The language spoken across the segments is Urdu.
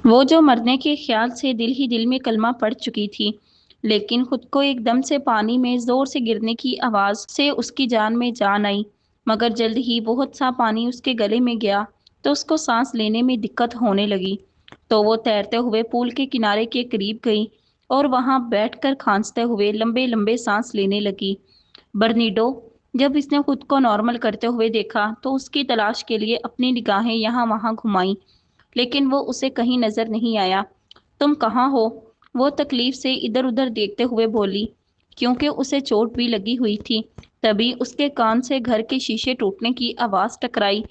وہ جو مرنے کے خیال سے دل ہی دل میں کلمہ پڑھ چکی تھی، لیکن خود کو ایک دم سے پانی میں زور سے گرنے کی آواز سے اس کی جان میں جان آئی۔ مگر جلد ہی بہت سا پانی اس کے گلے میں گیا تو اس کو سانس لینے میں دقت ہونے لگی، تو وہ تیرتے ہوئے پول کے کنارے کے قریب گئی اور وہاں بیٹھ کر کھانستے ہوئے لمبے لمبے سانس لینے لگی۔ برنیڈو جب اس نے خود کو نارمل کرتے ہوئے دیکھا تو اس کی تلاش کے لیے اپنی نگاہیں یہاں وہاں گھمائیں، لیکن وہ اسے کہیں نظر نہیں آیا۔ تم کہاں ہو؟ وہ تکلیف سے ادھر ادھر دیکھتے ہوئے بولی، کیونکہ اسے چوٹ بھی لگی ہوئی تھی۔ تبھی اس کے کان سے گھر کے شیشے ٹوٹنے کی آواز ٹکرائی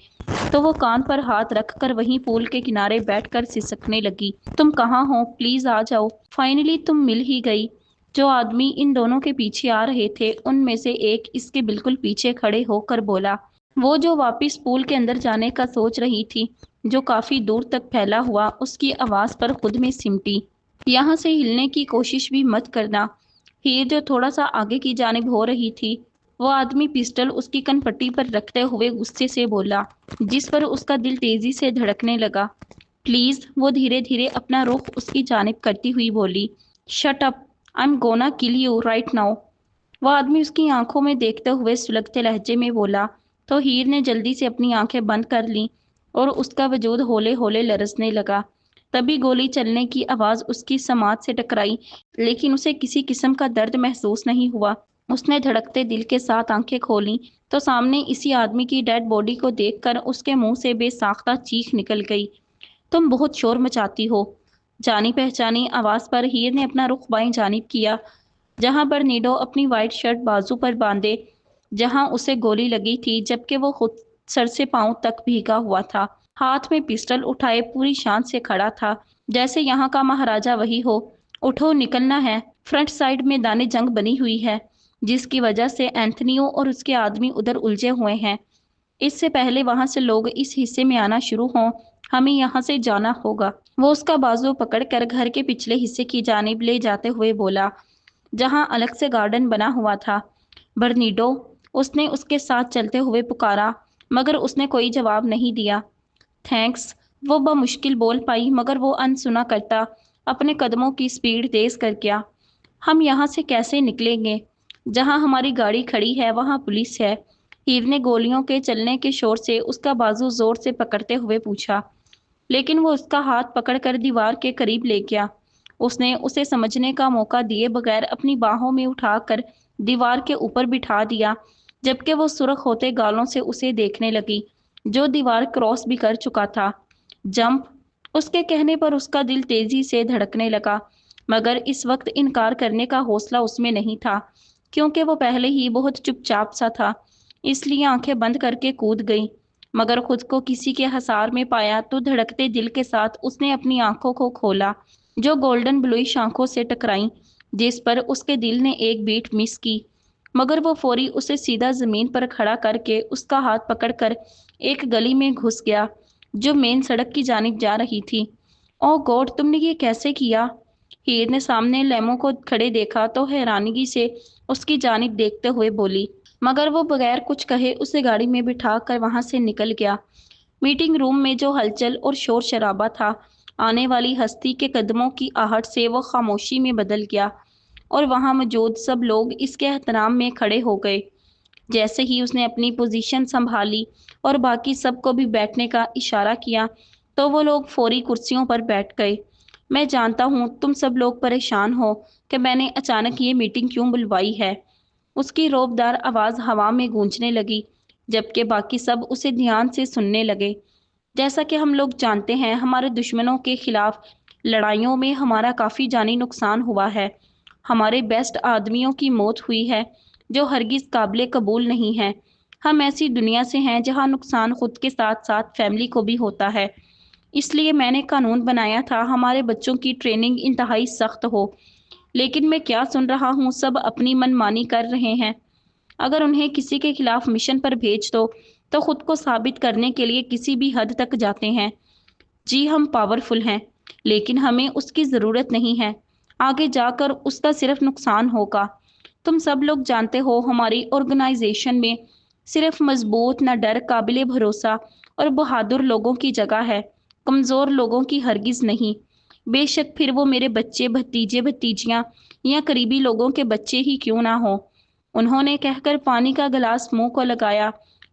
تو وہ کان پر ہاتھ رکھ کر وہیں پول کے کنارے بیٹھ کر سسکنے لگی۔ تم کہاں ہو؟ پلیز آ جاؤ۔ فائنلی تم مل ہی گئی۔ جو آدمی ان دونوں کے پیچھے آ رہے تھے ان میں سے ایک اس کے بالکل پیچھے کھڑے ہو کر بولا۔ وہ جو واپس پول کے اندر جانے کا سوچ رہی تھی، جو کافی دور تک پھیلا ہوا، اس کی آواز پر خود میں سمٹی۔ یہاں سے ہلنے کی کوشش بھی مت کرنا۔ ہیر جو تھوڑا سا آگے کی جانب ہو رہی تھی، وہ آدمی پسٹل اس کی کن پٹی پر رکھتے ہوئے غصے سے بولا، جس پر اس کا دل تیزی سے دھڑکنے لگا۔ پلیز، وہ دھیرے دھیرے اپنا رخ اس کی جانب کرتی ہوئی بولی۔ شٹ اپ، آئی ایم گونا کل یو رائٹ ناؤ۔ وہ آدمی اس کی آنکھوں میں دیکھتے ہوئے سلگتے لہجے میں بولا، تو ہیر نے جلدی سے اپنی آنکھیں بند کر لیں اور اس کا وجود ہولے ہولے لرزنے لگا۔ تبھی گولی چلنے کی آواز اس کی سماعت سے ٹکرائی، لیکن اسے کسی قسم کا درد محسوس نہیں ہوا۔ اس نے دھڑکتے دل کے ساتھ آنکھیں کھولیں تو سامنے اسی آدمی کی ڈیڈ باڈی کو دیکھ کر اس کے منہ سے بے ساختہ چیخ نکل گئی۔ تم بہت شور مچاتی ہو۔ جانی پہچانی آواز پر ہیر نے اپنا رخ بائیں جانب کیا، جہاں برنیڈو اپنی وائٹ شرٹ بازو پر باندھے جہاں اسے گولی لگی تھی، جبکہ وہ خود سر سے پاؤں تک بھیگا ہوا تھا، ہاتھ میں پسٹل اٹھائے پوری شان سے کھڑا تھا، جیسے یہاں کا مہاراجا وہی ہو۔ اٹھو، نکلنا ہے۔ فرنٹ سائیڈ میں دانے جنگ بنی ہوئی ہے، جس کی وجہ سے اینتھنیو اور اس کے آدمی ادھر الجھے ہوئے ہیں۔ اس سے پہلے وہاں سے لوگ اس حصے میں آنا شروع ہوں، ہمیں یہاں سے جانا ہوگا۔ وہ اس کا بازو پکڑ کر گھر کے پچھلے حصے کی جانب لے جاتے ہوئے بولا، جہاں الگ سے گارڈن بنا ہوا تھا۔ برنیڈو، اس نے اس کے ساتھ چلتے ہوئے پکارا، مگر اس نے کوئی جواب نہیں دیا۔ تھینکس، وہ بمشکل بول پائی، مگر وہ انسنا کرتا اپنے قدموں کی سپیڈ تیز کر گیا۔ ہم یہاں سے کیسے نکلیں گے؟ جہاں ہماری گاڑی کھڑی ہے وہاں پولیس ہے۔ ہیر نے گولیوں کے چلنے کے شور سے اس کا بازو زور سے پکڑتے ہوئے پوچھا، لیکن وہ اس کا ہاتھ پکڑ کر دیوار کے قریب لے گیا۔ اس نے اسے سمجھنے کا موقع دیے بغیر اپنی باہوں میں اٹھا کر دیوار کے اوپر بٹھا دیا، جبکہ وہ سرخ ہوتے گالوں سے اسے دیکھنے لگی، جو دیوار کراس بھی کر چکا تھا۔ جمپ، اس کے کہنے پر اس کا دل تیزی سے دھڑکنے لگا، مگر اس وقت انکار کرنے کا حوصلہ اس میں نہیں تھا، کیونکہ وہ پہلے ہی بہت چپ چاپ سا تھا، اس لیے آنکھیں بند کر کے کود گئی۔ مگر خود کو کسی کے حصار میں پایا تو دھڑکتے دل کے ساتھ اس نے اپنی آنکھوں کو کھولا، جو گولڈن بلوئش آنکھوں سے ٹکرائیں، جس پر اس کے دل نے ایک بیٹ مس کی، مگر وہ فوری اسے سیدھا زمین پر کھڑا کر کے اس کا ہاتھ پکڑ کر ایک گلی میں گھس گیا جو مین سڑک کی جانب جا رہی تھی۔ او گاڈ، تم نے یہ کیسے کیا؟ ہیر نے سامنے لیمو کو کھڑے دیکھا تو حیرانگی سے اس کی جانب دیکھتے ہوئے بولی، مگر وہ بغیر کچھ کہے اسے گاڑی میں بٹھا کر وہاں سے نکل گیا۔ میٹنگ روم میں جو ہلچل اور شور شرابہ تھا، آنے والی ہستی کے قدموں کی آہٹ سے وہ خاموشی میں بدل گیا، اور وہاں موجود سب لوگ اس کے احترام میں کھڑے ہو گئے۔ جیسے ہی اس نے اپنی پوزیشن سنبھالی اور باقی سب کو بھی بیٹھنے کا اشارہ کیا تو وہ لوگ فوری کرسیوں پر بیٹھ گئے۔ میں جانتا ہوں تم سب لوگ پریشان ہو کہ میں نے اچانک یہ میٹنگ کیوں بلوائی ہے۔ اس کی روبدار آواز ہوا میں گونجنے لگی، جبکہ باقی سب اسے دھیان سے سننے لگے۔ جیسا کہ ہم لوگ جانتے ہیں، ہمارے دشمنوں کے خلاف لڑائیوں میں ہمارا کافی جانی نقصان ہوا ہے، ہمارے بیسٹ آدمیوں کی موت ہوئی ہے جو ہرگز قابل قبول نہیں ہے۔ ہم ایسی دنیا سے ہیں جہاں نقصان خود کے ساتھ ساتھ فیملی کو بھی ہوتا ہے، اس لیے میں نے قانون بنایا تھا ہمارے بچوں کی ٹریننگ انتہائی سخت ہو، لیکن میں کیا سن رہا ہوں، سب اپنی من مانی کر رہے ہیں۔ اگر انہیں کسی کے خلاف مشن پر بھیج دو تو خود کو ثابت کرنے کے لیے کسی بھی حد تک جاتے ہیں۔ جی، ہم پاورفل ہیں، لیکن ہمیں اس کی ضرورت نہیں ہے، آگے جا کر اس کا صرف نقصان ہوگا۔ تم سب لوگ جانتے ہو ہماری آرگنائزیشن میں صرف مضبوط، نہ ڈر، قابل بھروسہ اور بہادر لوگوں کی جگہ ہے، کمزور لوگوں کی ہرگز نہیں۔ بے شک پھر وہ میرے بچے، بھتیجے بھتیجیاں یا قریبی لوگوں کے بچے ہی کیوں نہ ہو۔ انہوں نے کہہ کر پانی کا گلاس منہ کو لگایا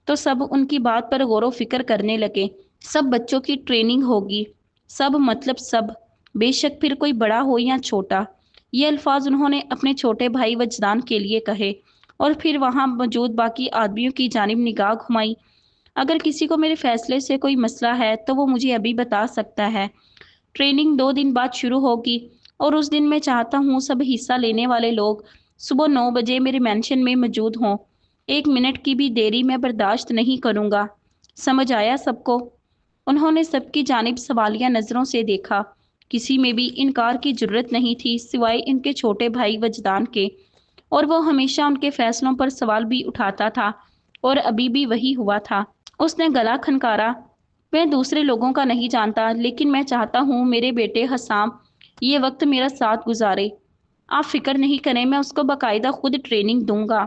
تو سب ان کی بات پر غور و فکر کرنے لگے۔ سب بچوں کی ٹریننگ ہوگی، سب مطلب سب، بے شک پھر کوئی بڑا ہو یا چھوٹا۔ یہ الفاظ انہوں نے اپنے چھوٹے بھائی وجدان کے لیے کہے اور پھر وہاں موجود باقی آدمیوں کی جانب نگاہ گھمائی۔ اگر کسی کو میرے فیصلے سے کوئی مسئلہ ہے تو وہ مجھے ابھی بتا سکتا ہے۔ ٹریننگ 2 دن بعد شروع ہوگی اور اس دن میں چاہتا ہوں سب حصہ لینے والے لوگ صبح 9 بجے میرے مینشن میں موجود ہوں۔ 1 منٹ کی بھی دیری میں برداشت نہیں کروں گا۔ سمجھ آیا سب کو؟ انہوں نے سب کی جانب سوالیہ نظروں سے دیکھا۔ کسی میں بھی انکار کی جرت نہیں تھی سوائے ان کے چھوٹے بھائی وجدان کے، اور وہ ہمیشہ ان کے فیصلوں پر سوال بھی اٹھاتا تھا اور ابھی بھی وہی ہوا تھا۔ اس نے گلا کھنکارا، میں دوسرے لوگوں کا نہیں جانتا لیکن میں چاہتا ہوں میرے بیٹے حسام یہ وقت میرا ساتھ گزارے۔ آپ فکر نہیں کریں، میں اس کو باقاعدہ خود ٹریننگ دوں گا۔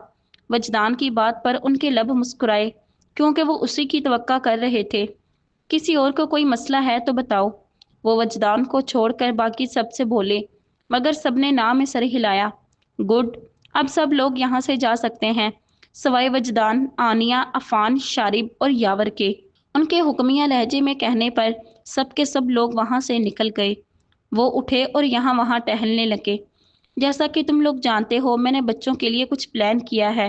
وجدان کی بات پر ان کے لب مسکرائے کیونکہ وہ اسی کی توقع کر رہے تھے۔ کسی اور کو کوئی مسئلہ ہے تو بتاؤ، وہ وجدان کو چھوڑ کر باقی سب سے بولے، مگر سب نے نہ میں سر ہلایا۔ گڈ، اب سب لوگ یہاں سے جا سکتے ہیں سوائے وجدان، آنیہ، عفان، شارب اور یاور کے۔ ان کے حکمیہ لہجے میں کہنے پر سب کے سب لوگ وہاں سے نکل گئے۔ وہ اٹھے اور یہاں وہاں ٹہلنے لگے۔ جیسا کہ تم لوگ جانتے ہو میں نے بچوں کے لیے کچھ پلان کیا ہے۔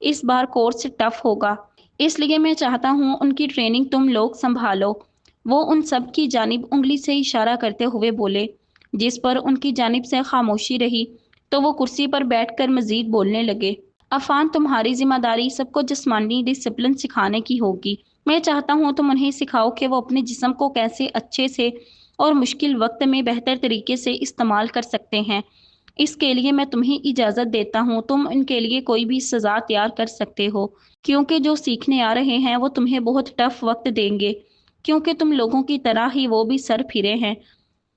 اس بار کورس ٹف ہوگا، اس لیے میں چاہتا ہوں ان کی ٹریننگ تم لوگ سنبھالو۔ وہ ان سب کی جانب انگلی سے اشارہ کرتے ہوئے بولے، جس پر ان کی جانب سے خاموشی رہی تو وہ کرسی پر بیٹھ کر مزید بولنے لگے۔ عفان، تمہاری ذمہ داری سب کو جسمانی ڈسپلن سکھانے کی ہوگی۔ میں چاہتا ہوں تم انہیں سکھاؤ کہ وہ اپنے جسم کو کیسے اچھے سے اور مشکل وقت میں بہتر طریقے سے استعمال کر سکتے ہیں۔ اس کے لیے میں تمہیں اجازت دیتا ہوں تم ان کے لیے کوئی بھی سزا تیار کر سکتے ہو، کیونکہ جو سیکھنے آ رہے ہیں وہ تمہیں بہت ٹف وقت دیں گے، کیونکہ تم لوگوں کی طرح ہی وہ بھی سر پھرے ہیں۔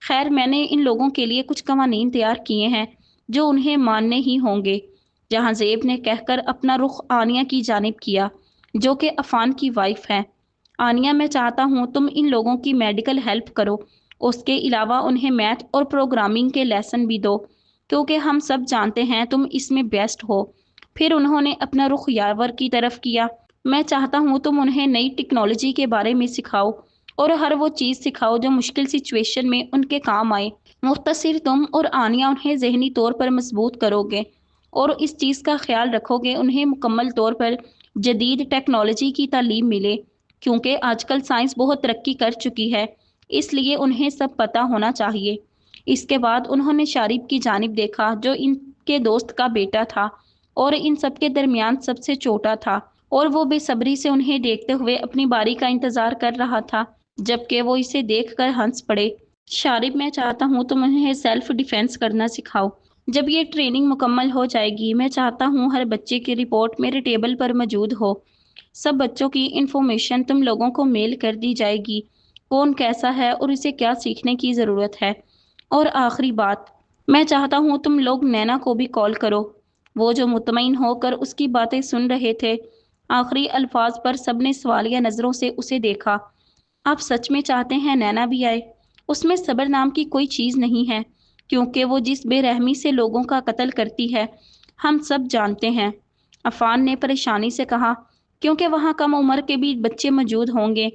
خیر، میں نے ان لوگوں کے لیے کچھ قوانین تیار کیے ہیں جو انہیں ماننے ہی ہوں گے۔ جہاں زیب نے کہہ کر اپنا رخ آنیہ کی جانب کیا جو کہ عفان کی وائف ہے۔ آنیہ، میں چاہتا ہوں تم ان لوگوں کی میڈیکل ہیلپ کرو، اس کے علاوہ انہیں میتھ اور پروگرامنگ کے لیسن بھی دو، کیونکہ ہم سب جانتے ہیں تم اس میں بیسٹ ہو۔ پھر انہوں نے اپنا رخ یاور کی طرف کیا۔ میں چاہتا ہوں تم انہیں نئی ٹیکنالوجی کے بارے میں سکھاؤ اور ہر وہ چیز سکھاؤ جو مشکل سچویشن میں ان کے کام آئے۔ مختصر، تم اور آنیہ انہیں ذہنی طور پر مضبوط کرو گے اور اس چیز کا خیال رکھو گے انہیں مکمل طور پر جدید ٹیکنالوجی کی تعلیم ملے، کیونکہ آج کل سائنس بہت ترقی کر چکی ہے، اس لیے انہیں سب پتہ ہونا چاہیے۔ اس کے بعد انہوں نے شارب کی جانب دیکھا جو ان کے دوست کا بیٹا تھا اور ان سب کے درمیان سب سے چھوٹا تھا، اور وہ بے صبری سے انہیں دیکھتے ہوئے اپنی باری کا انتظار کر رہا تھا، جبکہ وہ اسے دیکھ کر ہنس پڑے۔ شارب، میں چاہتا ہوں تم انہیں سیلف ڈیفینس کرنا سکھاؤ۔ جب یہ ٹریننگ مکمل ہو جائے گی میں چاہتا ہوں ہر بچے کی رپورٹ میرے ٹیبل پر موجود ہو۔ سب بچوں کی انفارمیشن تم لوگوں کو میل کر دی جائے گی، کون کیسا ہے اور اسے کیا سیکھنے کی ضرورت ہے۔ اور آخری بات، میں چاہتا ہوں تم لوگ نینا کو بھی کال کرو۔ وہ جو مطمئن ہو کر اس کی باتیں سن رہے تھے، آخری الفاظ پر سب نے سوالیہ نظروں سے اسے دیکھا۔ آپ سچ میں چاہتے ہیں نینا بھی آئے؟ اس میں صبر نام کی کوئی چیز نہیں ہے، کیونکہ وہ جس بے رحمی سے لوگوں کا قتل کرتی ہے ہم سب جانتے ہیں۔ عفان نے پریشانی سے کہا، کیونکہ وہاں کم عمر کے بھی بچے موجود ہوں گے۔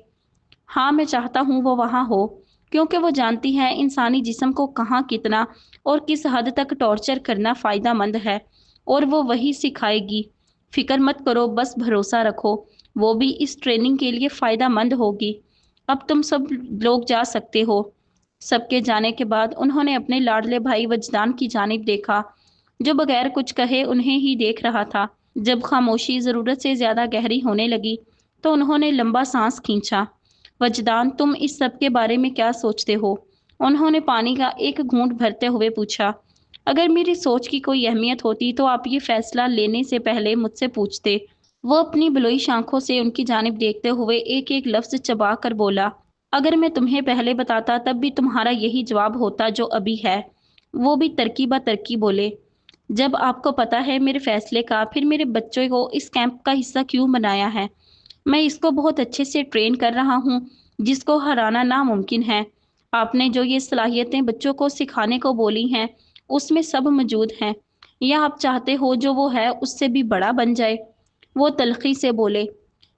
ہاں، میں چاہتا ہوں وہ وہاں ہو، کیونکہ وہ جانتی ہے انسانی جسم کو کہاں، کتنا اور کس حد تک ٹارچر کرنا فائدہ مند ہے، اور وہ وہی سکھائے گی۔ فکر مت کرو، بس بھروسہ رکھو، وہ بھی اس ٹریننگ کے لیے فائدہ مند ہوگی۔ اب تم سب لوگ جا سکتے ہو۔ سب کے جانے کے بعد انہوں نے اپنے لاڈلے بھائی وجدان کی جانب دیکھا جو بغیر کچھ کہے انہیں ہی دیکھ رہا تھا۔ جب خاموشی ضرورت سے زیادہ گہری ہونے لگی تو انہوں نے لمبا سانس کھینچا۔ وجدان، تم اس سب کے بارے میں کیا سوچتے ہو؟ انہوں نے پانی کا ایک گھونٹ بھرتے ہوئے پوچھا۔ اگر میری سوچ کی کوئی اہمیت ہوتی تو آپ یہ فیصلہ لینے سے پہلے مجھ سے پوچھتے۔ وہ اپنی بلوئی آنکھوں سے ان کی جانب دیکھتے ہوئے ایک ایک لفظ چبا کر بولا، اگر میں تمہیں پہلے بتاتا تب بھی تمہارا یہی جواب ہوتا جو ابھی ہے۔ وہ بھی ترکی بہ ترکی بولے، جب آپ کو پتا ہے میرے فیصلے کا، پھر میرے بچوں کو اس کیمپ کا حصہ کیوں بنایا ہے؟ میں اس کو بہت اچھے سے ٹرین کر رہا ہوں، جس کو ہرانا ناممکن ہے۔ آپ نے جو یہ صلاحیتیں بچوں کو سکھانے کو بولی ہیں اس میں سب موجود ہیں، یا آپ چاہتے ہو جو وہ ہے اس سے بھی بڑا بن جائے؟ وہ تلخی سے بولے،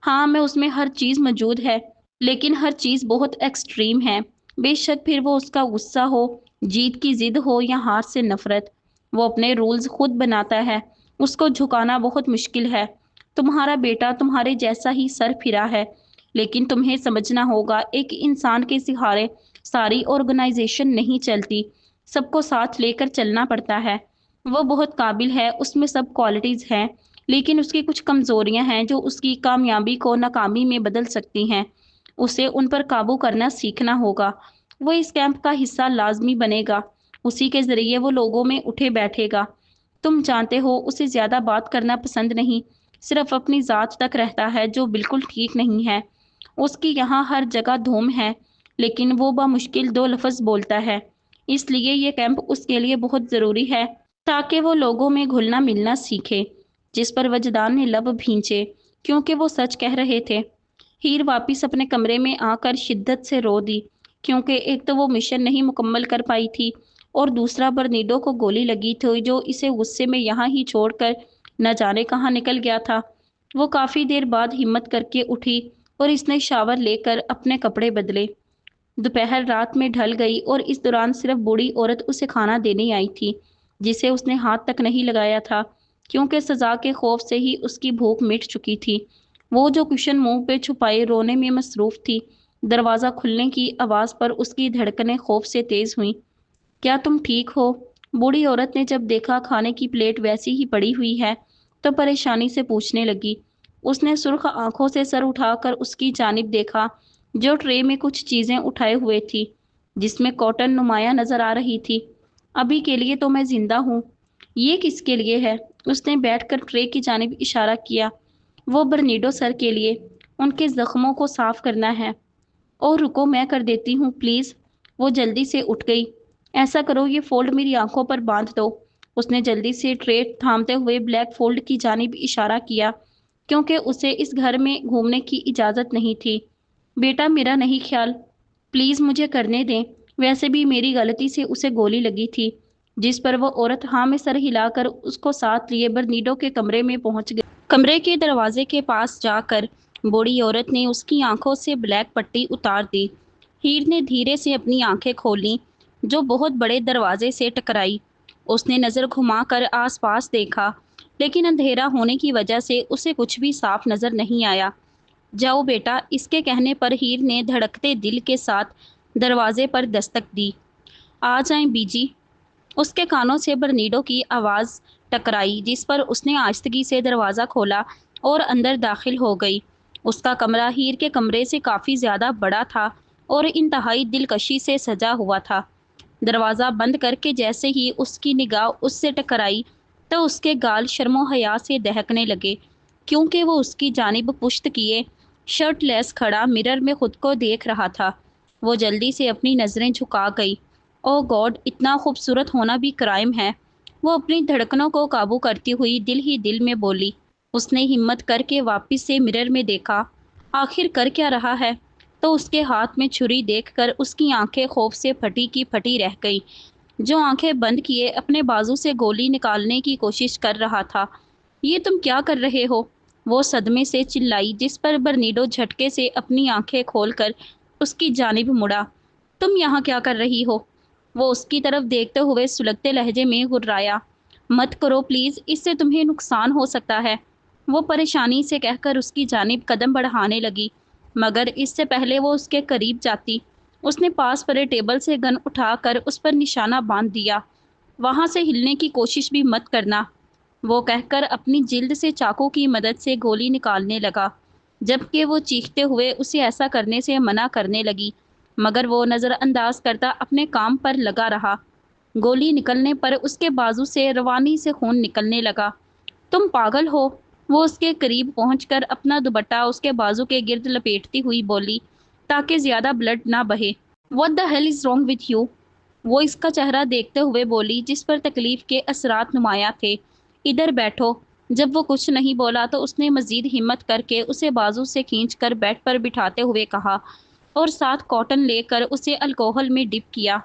ہاں میں اس میں ہر چیز موجود ہے، لیکن ہر چیز بہت ایکسٹریم ہے۔ بے شک پھر وہ اس کا غصہ ہو، جیت کی ضد ہو یا ہار سے نفرت، وہ اپنے رولز خود بناتا ہے، اس کو جھکانا بہت مشکل ہے۔ تمہارا بیٹا تمہارے جیسا ہی سر پھرا ہے، لیکن تمہیں سمجھنا ہوگا ایک انسان کے سہارے ساری آرگنائزیشن نہیں چلتی، سب کو ساتھ لے کر چلنا پڑتا ہے۔ وہ بہت قابل ہے، اس میں سب کوالٹیز ہیں، لیکن اس کی کچھ کمزوریاں ہیں جو اس کی کامیابی کو ناکامی میں بدل سکتی ہیں۔ اسے ان پر قابو کرنا سیکھنا ہوگا۔ وہ اس کیمپ کا حصہ لازمی بنے گا، اسی کے ذریعے وہ لوگوں میں اٹھے بیٹھے گا۔ تم جانتے ہو اسے زیادہ بات کرنا پسند نہیں، صرف اپنی ذات تک رہتا ہے جو بالکل ٹھیک نہیں ہے۔ اس کی یہاں ہر جگہ دھوم ہے، لیکن وہ بمشکل 2 لفظ بولتا ہے۔ اس لیے یہ کیمپ اس کے لیے بہت ضروری ہے تاکہ وہ لوگوں میں گھلنا ملنا سیکھے۔ جس پر وجدان نے لب بھینچے، کیونکہ وہ سچ کہہ رہے تھے۔ ہیر واپس اپنے کمرے میں آ کر شدت سے رو دی، کیونکہ ایک تو وہ مشن نہیں مکمل کر پائی تھی، اور دوسرا برنیڈو کو گولی لگی تھی جو اسے غصے میں یہاں ہی چھوڑ کر نہ جانے کہاں نکل گیا تھا۔ وہ کافی دیر بعد ہمت کر کے اٹھی اور اس نے شاور لے کر اپنے کپڑے بدلے۔ دوپہر رات میں ڈھل گئی اور اس دوران صرف بوڑھی عورت اسے کھانا دینے آئی تھی، جسے اس نے ہاتھ تک نہیں لگایا تھا، کیونکہ سزا کے خوف سے ہی اس کی بھوک مٹ چکی تھی۔ وہ جو کشن منہ پہ چھپائے رونے میں مصروف تھی۔ دروازہ کھلنے کی آواز پر اس کی دھڑکنیں خوف سے تیز ہوئیں۔ کیا تم ٹھیک ہو؟ بوڑھی عورت نے جب دیکھا کھانے کی پلیٹ ویسی ہی پڑی ہوئی ہے تو پریشانی سے پوچھنے لگی۔ اس نے سرخ آنکھوں سے سر اٹھا کر اس کی جانب دیکھا جو ٹرے میں کچھ چیزیں اٹھائے ہوئے تھی، جس میں کاٹن نمایاں نظر آ رہی تھی۔ ابھی کے لیے تو میں زندہ ہوں۔ یہ کس کے لیے ہے؟ اس نے بیٹھ کر ٹرے کی جانب اشارہ کیا۔ وہ برنیڈو سر کے لیے، ان کے زخموں کو صاف کرنا ہے۔ اور رکو میں کر دیتی ہوں پلیز۔ وہ جلدی سے اٹھ گئی۔ ایسا کرو یہ فولڈ میری آنکھوں پر باندھ دو۔ اس نے جلدی سے ٹرے تھامتے ہوئے بلیک فولڈ کی جانب اشارہ کیا، کیونکہ اسے اس گھر میں گھومنے کی اجازت نہیں تھی۔ بیٹا میرا نہیں خیال، پلیز مجھے کرنے دیں، ویسے بھی میری غلطی سے اسے گولی لگی تھی۔ جس پر وہ عورت ہاں میں سر ہلا کر اس کو ساتھ لیے برنیڈو کے کمرے میں پہنچ گئی۔ کمرے کے دروازے کے پاس جا کر بوڑھی عورت نے اس کی آنکھوں سے بلیک پٹی اتار دی۔ ہیر نے دھیرے سے اپنی آنکھیں کھولیں جو بہت بڑے دروازے سے ٹکرائی۔ اس نے نظر گھما کر آس پاس دیکھا، لیکن اندھیرا ہونے کی وجہ سے اسے کچھ بھی صاف نظر نہیں آیا۔ جاؤ بیٹا، اس کے کہنے پر ہیر نے دھڑکتے دل کے ساتھ دروازے پر دستک دی۔ آ جائیں بی جی۔ اس کے کانوں سے برنیڈو کی آواز ٹکرائی، جس پر اس نے آہستگی سے دروازہ کھولا اور اندر داخل ہو گئی۔ اس کا کمرہ ہیر کے کمرے سے کافی زیادہ بڑا تھا اور انتہائی دلکشی سے سجا ہوا تھا۔ دروازہ بند کر کے جیسے ہی اس کی نگاہ اس سے ٹکرائی تو اس کے گال شرم و حیا سے دہکنے لگے، کیونکہ وہ اس کی جانب پشت کیے شرٹ لیس کھڑا مرر میں خود کو دیکھ رہا تھا۔ وہ جلدی سے اپنی نظریں جھکا گئی۔ او گاڈ، اتنا خوبصورت ہونا بھی کرائم ہے، وہ اپنی دھڑکنوں کو قابو کرتی ہوئی دل ہی دل میں بولی۔ اس نے ہمت کر کے واپس سے مرر میں دیکھا۔ آخر کر کیا رہا ہے؟ تو اس کے ہاتھ میں چھری دیکھ کر اس کی آنکھیں خوف سے پھٹی کی پھٹی رہ گئی۔ جو آنکھیں بند کیے اپنے بازو سے گولی نکالنے کی کوشش کر رہا تھا۔ یہ تم کیا کر رہے ہو؟ وہ صدمے سے چلائی، جس پر برنیڈو جھٹکے سے اپنی آنکھیں کھول کر اس کی جانب مڑا۔ تم یہاں کیا کر رہی ہو؟ وہ اس کی طرف دیکھتے ہوئے سلگتے لہجے میں گررایا۔ مت کرو پلیز، اس سے تمہیں نقصان ہو سکتا ہے، وہ پریشانی سے کہہ کر اس کی جانب قدم بڑھانے لگی، مگر اس سے پہلے وہ اس کے قریب جاتی اس نے پاس پڑے ٹیبل سے گن اٹھا کر اس پر نشانہ باندھ دیا۔ وہاں سے ہلنے کی کوشش بھی مت کرنا، وہ کہہ کر اپنی جلد سے چاقو کی مدد سے گولی نکالنے لگا، جبکہ وہ چیختے ہوئے اسے ایسا کرنے سے منع کرنے لگی، مگر وہ نظر انداز کرتا اپنے کام پر لگا رہا۔ گولی نکلنے پر اس کے بازو سے روانی سے خون نکلنے لگا۔ تم پاگل ہو؟ وہ اس کے قریب پہنچ کر اپنا دوپٹہ اس کے بازو کے گرد لپیٹتی ہوئی بولی تاکہ زیادہ بلڈ نہ بہے۔ What the hell is wrong with you؟ وہ اس کا چہرہ دیکھتے ہوئے بولی، جس پر تکلیف کے اثرات نمایاں تھے۔ ادھر بیٹھو۔ جب وہ کچھ نہیں بولا تو اس نے مزید ہمت کر کے اسے بازو سے کھینچ کر بیڈ پر بٹھاتے ہوئے کہا، اور ساتھ کاٹن لے کر اسے الکوہل میں ڈپ کیا۔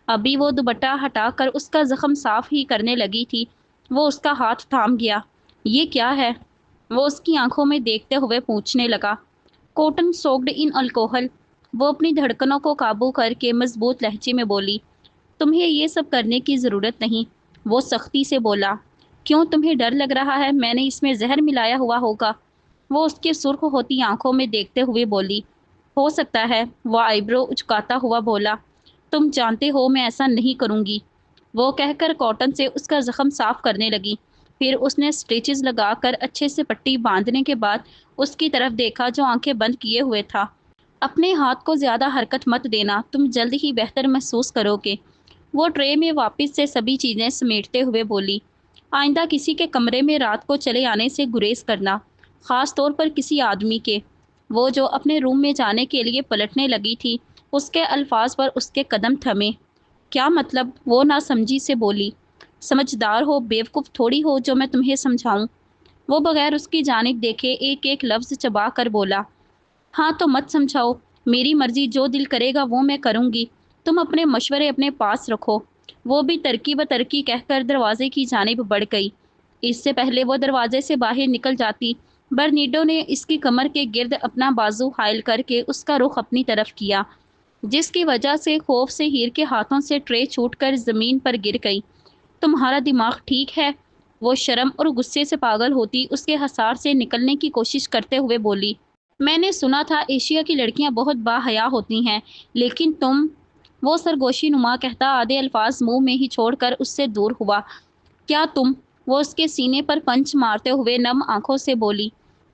ابھی وہ دوپٹہ ہٹا کر اس کا زخم صاف ہی کرنے لگی تھی، وہ اس کا ہاتھ تھام گیا۔ یہ کیا ہے؟ وہ اس کی آنکھوں میں دیکھتے ہوئے پوچھنے لگا۔ کاٹن سوکڈ ان الکوہل، وہ اپنی دھڑکنوں کو قابو کر کے مضبوط لہجے میں بولی۔ تمہیں یہ سب کرنے کی ضرورت نہیں، وہ سختی سے بولا۔ کیوں، تمہیں ڈر لگ رہا ہے میں نے اس میں زہر ملایا ہوا ہوگا؟ وہ اس کے سرخ ہوتی آنکھوں میں دیکھتے ہوئے بولی۔ ہو سکتا ہے، وہ آئیبرو اچکاتا ہوا بولا۔ تم جانتے ہو میں ایسا نہیں کروں گی، وہ کہہ کر کاٹن سے اس کا زخم صاف کرنے لگی۔ پھر اس نے سٹیچز لگا کر اچھے سے پٹی باندھنے کے بعد اس کی طرف دیکھا جو آنکھیں بند کیے ہوئے تھا۔ اپنے ہاتھ کو زیادہ حرکت مت دینا، تم جلد ہی بہتر محسوس کرو گے، وہ ٹرے میں واپس سے سبھی چیزیں سمیٹتے ہوئے بولی۔ آئندہ کسی کے کمرے میں رات کو چلے آنے سے گریز کرنا، خاص طور پر کسی آدمی کے۔ وہ جو اپنے روم میں جانے کے لیے پلٹنے لگی تھی، اس کے الفاظ پر اس کے قدم تھمے۔ کیا مطلب؟ وہ ناسمجھی سے بولی۔ سمجھدار ہو، بیوقوف تھوڑی ہو جو میں تمہیں سمجھاؤں، وہ بغیر اس کی جانب دیکھے ایک ایک لفظ چبا کر بولا۔ ہاں تو مت سمجھاؤ، میری مرضی، جو دل کرے گا وہ میں کروں گی، تم اپنے مشورے اپنے پاس رکھو، وہ بھی ترکی و ترکی کہہ کر دروازے کی جانب بڑھ گئی۔ اس سے پہلے وہ دروازے سے باہر نکل جاتی، برنیڈو نے اس کی کمر کے گرد اپنا بازو حائل کر کے اس کا رخ اپنی طرف کیا، جس کی وجہ سے خوف سے ہیر کے ہاتھوں سے ٹرے چھوٹ کر زمین پر گر گئی۔ تمہارا دماغ ٹھیک ہے؟ وہ شرم اور غصے سے پاگل ہوتی اس کے حصار سے نکلنے کی کوشش کرتے ہوئے بولی۔ میں نے سنا تھا ایشیا کی لڑکیاں بہت باحیا ہوتی ہیں، لیکن تم، وہ سرگوشی نما کہتا آدھے الفاظ منہ میں ہی چھوڑ کر اس سے دور ہوا۔ کیا تم؟ وہ اس کے سینے پر پنچ مارتے ہوئے نم آنکھوں سے بولی،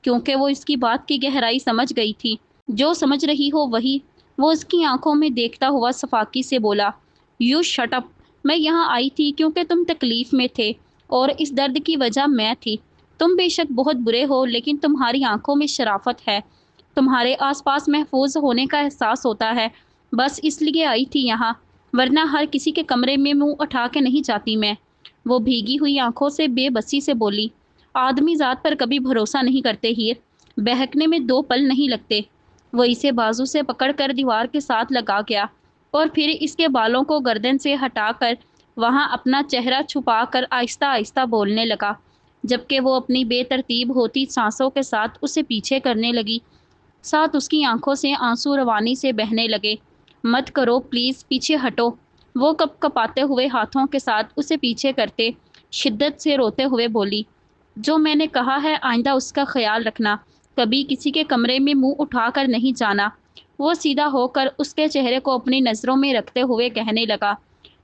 کیونکہ وہ اس کی بات کی گہرائی سمجھ گئی تھی۔ جو سمجھ رہی ہو وہی، وہ اس کی آنکھوں میں دیکھتا ہوا صفاقی سے بولا۔ یو شٹ اپ، میں یہاں آئی تھی کیونکہ تم تکلیف میں تھے اور اس درد کی وجہ میں تھی۔ تم بے شک بہت برے ہو، لیکن تمہاری آنکھوں میں شرافت ہے، تمہارے آس پاس محفوظ ہونے کا احساس ہوتا ہے، بس اس لیے آئی تھی یہاں، ورنہ ہر کسی کے کمرے میں منہ اٹھا کے نہیں جاتی میں، وہ بھیگی ہوئی آنکھوں سے بے بسی سے بولی۔ آدمی ذات پر کبھی بھروسہ نہیں کرتے ہیر، بہکنے میں 2 پل نہیں لگتے۔ وہ اسے بازو سے پکڑ کر دیوار کے ساتھ لگا گیا اور پھر اس کے بالوں کو گردن سے ہٹا کر وہاں اپنا چہرہ چھپا کر آہستہ آہستہ بولنے لگا، جبکہ وہ اپنی بے ترتیب ہوتی سانسوں کے ساتھ اسے پیچھے کرنے لگی، ساتھ اس کی آنکھوں سے آنسو روانی سے بہنے لگے۔ مت کرو پلیز، پیچھے ہٹو، وہ کپ کپاتے ہوئے ہاتھوں کے ساتھ اسے پیچھے کرتے شدت سے روتے ہوئے بولی۔ جو میں نے کہا ہے آئندہ اس کا خیال رکھنا، کبھی کسی کے کمرے میں منہ اٹھا کر نہیں جانا، وہ سیدھا ہو کر اس کے چہرے کو اپنی نظروں میں رکھتے ہوئے کہنے لگا،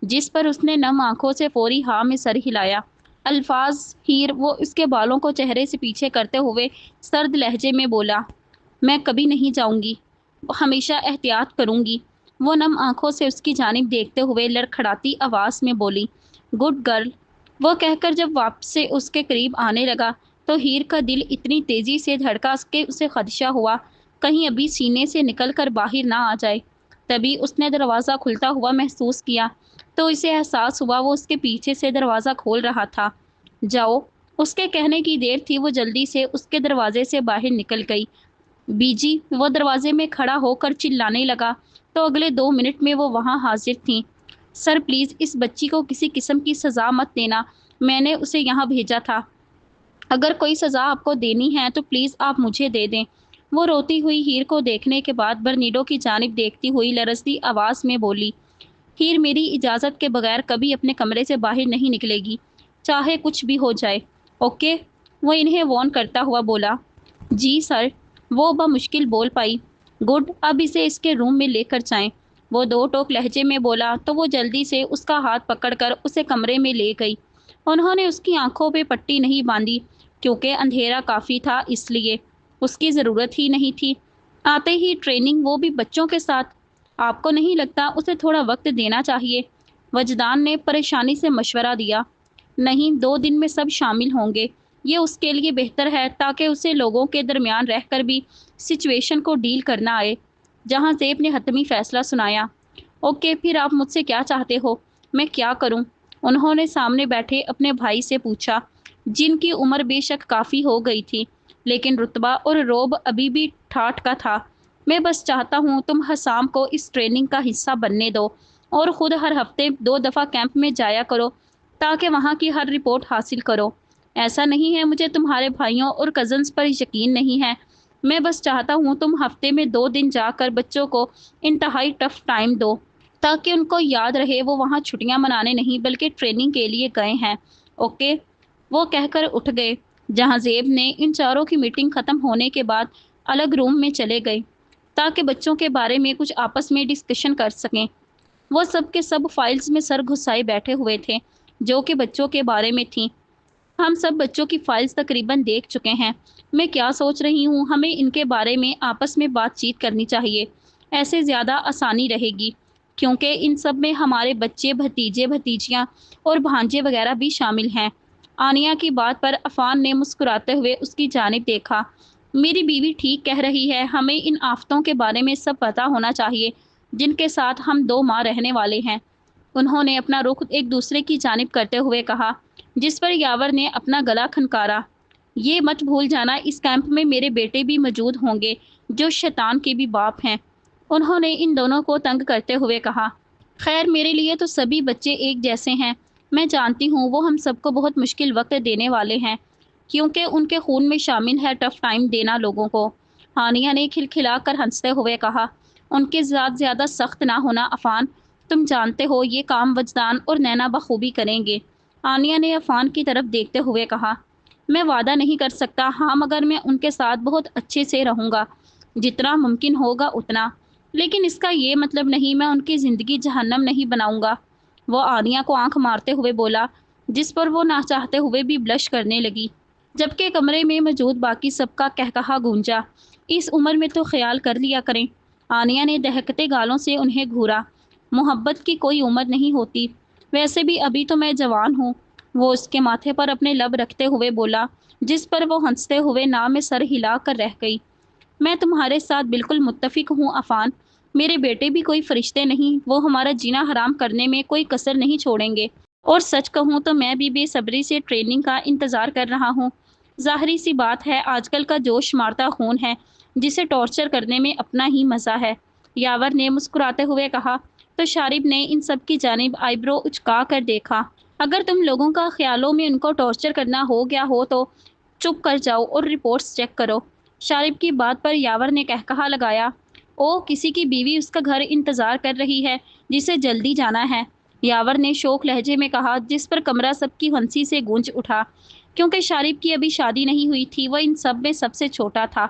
جس پر اس نے نم آنکھوں سے فوری ہاں میں سر ہلایا۔ الفاظ ہیر، وہ اس کے بالوں کو چہرے سے پیچھے کرتے ہوئے سرد لہجے میں بولا۔ میں کبھی نہیں جاؤں گی، ہمیشہ احتیاط کروں گی، وہ نم آنکھوں سے اس کی جانب دیکھتے ہوئے لڑکھڑاتی آواز میں بولی۔ گڈ گرل، وہ کہہ کر جب واپس سے اس کے قریب آنے لگا تو ہیر کا دل اتنی تیزی سے دھڑکا کہ اسے خدشہ ہوا کہیں ابھی سینے سے نکل کر باہر نہ آ جائے۔ تبھی اس نے دروازہ کھلتا ہوا محسوس کیا تو اسے احساس ہوا وہ اس کے پیچھے سے دروازہ کھول رہا تھا۔ جاؤ، اس کے کہنے کی دیر تھی، وہ جلدی سے اس کے دروازے سے باہر نکل گئی۔ بی جی، وہ دروازے میں کھڑا ہو کر چلانے لگا تو اگلے 2 منٹ میں وہ وہاں حاضر تھیں۔ سر پلیز اس بچی کو کسی قسم کی سزا مت دینا، میں نے اسے یہاں بھیجا تھا، اگر کوئی سزا آپ کو دینی ہے تو پلیز آپ مجھے دے دیں، وہ روتی ہوئی ہیر کو دیکھنے کے بعد برنیڈو کی جانب دیکھتی ہوئی لرزتی آواز میں بولی۔ ہیر میری اجازت کے بغیر کبھی اپنے کمرے سے باہر نہیں نکلے گی، چاہے کچھ بھی ہو جائے، اوکے؟ وہ انہیں وارن کرتا ہوا بولا۔ جی سر، وہ بمشکل بول پائی۔ گڈ، اب اسے اس کے روم میں لے کر جائیں، وہ 2 ٹوک لہجے میں بولا تو وہ جلدی سے اس کا ہاتھ پکڑ کر اسے کمرے میں لے گئی۔ انہوں نے اس کی آنکھوں پہ پٹی نہیں باندھی کیونکہ اندھیرا کافی تھا، اس لیے اس کی ضرورت ہی نہیں تھی۔ آتے ہی ٹریننگ، وہ بھی بچوں کے ساتھ، آپ کو نہیں لگتا اسے تھوڑا وقت دینا چاہیے؟ وجدان نے پریشانی سے مشورہ دیا۔ نہیں، 2 دن میں سب شامل ہوں گے، یہ اس کے لیے بہتر ہے تاکہ اسے لوگوں کے درمیان رہ کر بھی سچویشن کو ڈیل کرنا آئے۔ جہاں زیب نے حتمی فیصلہ سنایا۔ اوکے، پھر آپ مجھ سے کیا چاہتے ہو؟ میں کیا کروں؟ انہوں نے سامنے بیٹھے اپنے بھائی سے پوچھا، جن کی عمر بے شک کافی ہو گئی تھی، لیکن رتبہ اور روب ابھی بھی ٹھاٹھ کا تھا۔ میں بس چاہتا ہوں تم حسام کو اس ٹریننگ کا حصہ بننے دو اور خود ہر ہفتے 2 دفعہ کیمپ میں جایا کرو تاکہ وہاں کی ہر رپورٹ حاصل کرو۔ ایسا نہیں ہے مجھے تمہارے بھائیوں اور کزنز پر یقین نہیں ہے، میں بس چاہتا ہوں تم ہفتے میں 2 دن جا کر بچوں کو انتہائی ٹف ٹائم دو تاکہ ان کو یاد رہے وہ وہاں چھٹیاں منانے نہیں بلکہ ٹریننگ کے لیے گئے ہیں۔ اوکے؟ وہ کہہ کر اٹھ گئے، جہاں زیب نے ان چاروں کی میٹنگ ختم ہونے کے بعد الگ روم میں چلے گئے تاکہ بچوں کے بارے میں کچھ آپس میں ڈسکشن کر سکیں۔ وہ سب کے سب فائلز میں سر گھسائے بیٹھے ہوئے تھے جو کہ بچوں کے بارے میں تھیں۔ ہم سب بچوں کی فائلز تقریباً دیکھ چکے ہیں۔ میں کیا سوچ رہی ہوں، ہمیں ان کے بارے میں آپس میں بات چیت کرنی چاہیے، ایسے زیادہ آسانی رہے گی، کیونکہ ان سب میں ہمارے بچے، بھتیجے بھتیجیاں اور بھانجے وغیرہ بھی شامل ہیں۔ آنیہ کی بات پر عفان نے مسکراتے ہوئے اس کی جانب دیکھا۔ میری بیوی ٹھیک کہہ رہی ہے، ہمیں ان آفتوں کے بارے میں سب پتہ ہونا چاہیے جن کے ساتھ ہم 2 ماہ رہنے والے ہیں۔ انہوں نے اپنا رخ ایک دوسرے کی جانب کرتے ہوئے کہا، جس پر یاور نے اپنا گلا کھنکارا۔ یہ مت بھول جانا اس کیمپ میں میرے بیٹے بھی موجود ہوں گے جو شیطان کے بھی باپ ہیں۔ انہوں نے ان دونوں کو تنگ کرتے ہوئے کہا، خیر میرے لیے تو سبھی بچے ایک جیسے ہیں، میں جانتی ہوں وہ ہم سب کو بہت مشکل وقت دینے والے ہیں کیونکہ ان کے خون میں شامل ہے ٹف ٹائم دینا لوگوں کو۔ ہانیہ نے کھلکھلا کر ہنستے ہوئے کہا، ان کے ساتھ زیادہ سخت نہ ہونا عفان، تم جانتے ہو یہ کام وجدان اور نینا بخوبی کریں گے۔ آنیہ نے عفان کی طرف دیکھتے ہوئے کہا، میں وعدہ نہیں کر سکتا ہاں، مگر میں ان کے ساتھ بہت اچھے سے رہوں گا، جتنا ممکن ہوگا اتنا، لیکن اس کا یہ مطلب نہیں میں ان کی زندگی جہنم نہیں بناؤں گا۔ وہ آنیہ کو آنکھ مارتے ہوئے بولا، جس پر وہ نہ چاہتے ہوئے بھی بلش کرنے لگی، جبکہ کمرے میں موجود باقی سب کا کہکہا گونجا، اس عمر میں تو خیال کر لیا کریں۔ آنیہ نے دہکتے گالوں سے انہیں گھورا، محبت کی کوئی عمر نہیں ہوتی، ویسے بھی ابھی تو میں جوان ہوں۔ وہ اس کے ماتھے پر اپنے لب رکھتے ہوئے بولا، جس پر وہ ہنستے ہوئے نہ میں سر ہلا کر رہ گئی۔ میں تمہارے ساتھ بالکل متفق ہوں عفان، میرے بیٹے بھی کوئی فرشتے نہیں، وہ ہمارا جینا حرام کرنے میں کوئی کسر نہیں چھوڑیں گے، اور سچ کہوں تو میں بھی بے صبری سے ٹریننگ کا انتظار کر رہا ہوں۔ ظاہری سی بات ہے آج کل کا جوش مارتا خون ہے جسے ٹارچر کرنے میں اپنا ہی مزہ ہے۔ یاور نے مسکراتے ہوئے کہا، تو شارب نے ان سب کی جانب آئی برو اچکا کر دیکھا، اگر تم لوگوں کا خیالوں میں ان کو ٹارچر کرنا ہو گیا ہو تو چپ کر جاؤ اور رپورٹس چیک کرو۔ شارب کی بات پر یاور نے کہا لگایا، او کسی کی بیوی اس کا گھر انتظار کر رہی ہے جسے جلدی جانا ہے، یاور نے شوق لہجے میں کہا، جس پر کمرہ سب کی ہنسی سے گونج اٹھا، کیونکہ شارب کی ابھی شادی نہیں ہوئی تھی، وہ ان سب میں سب سے چھوٹا تھا۔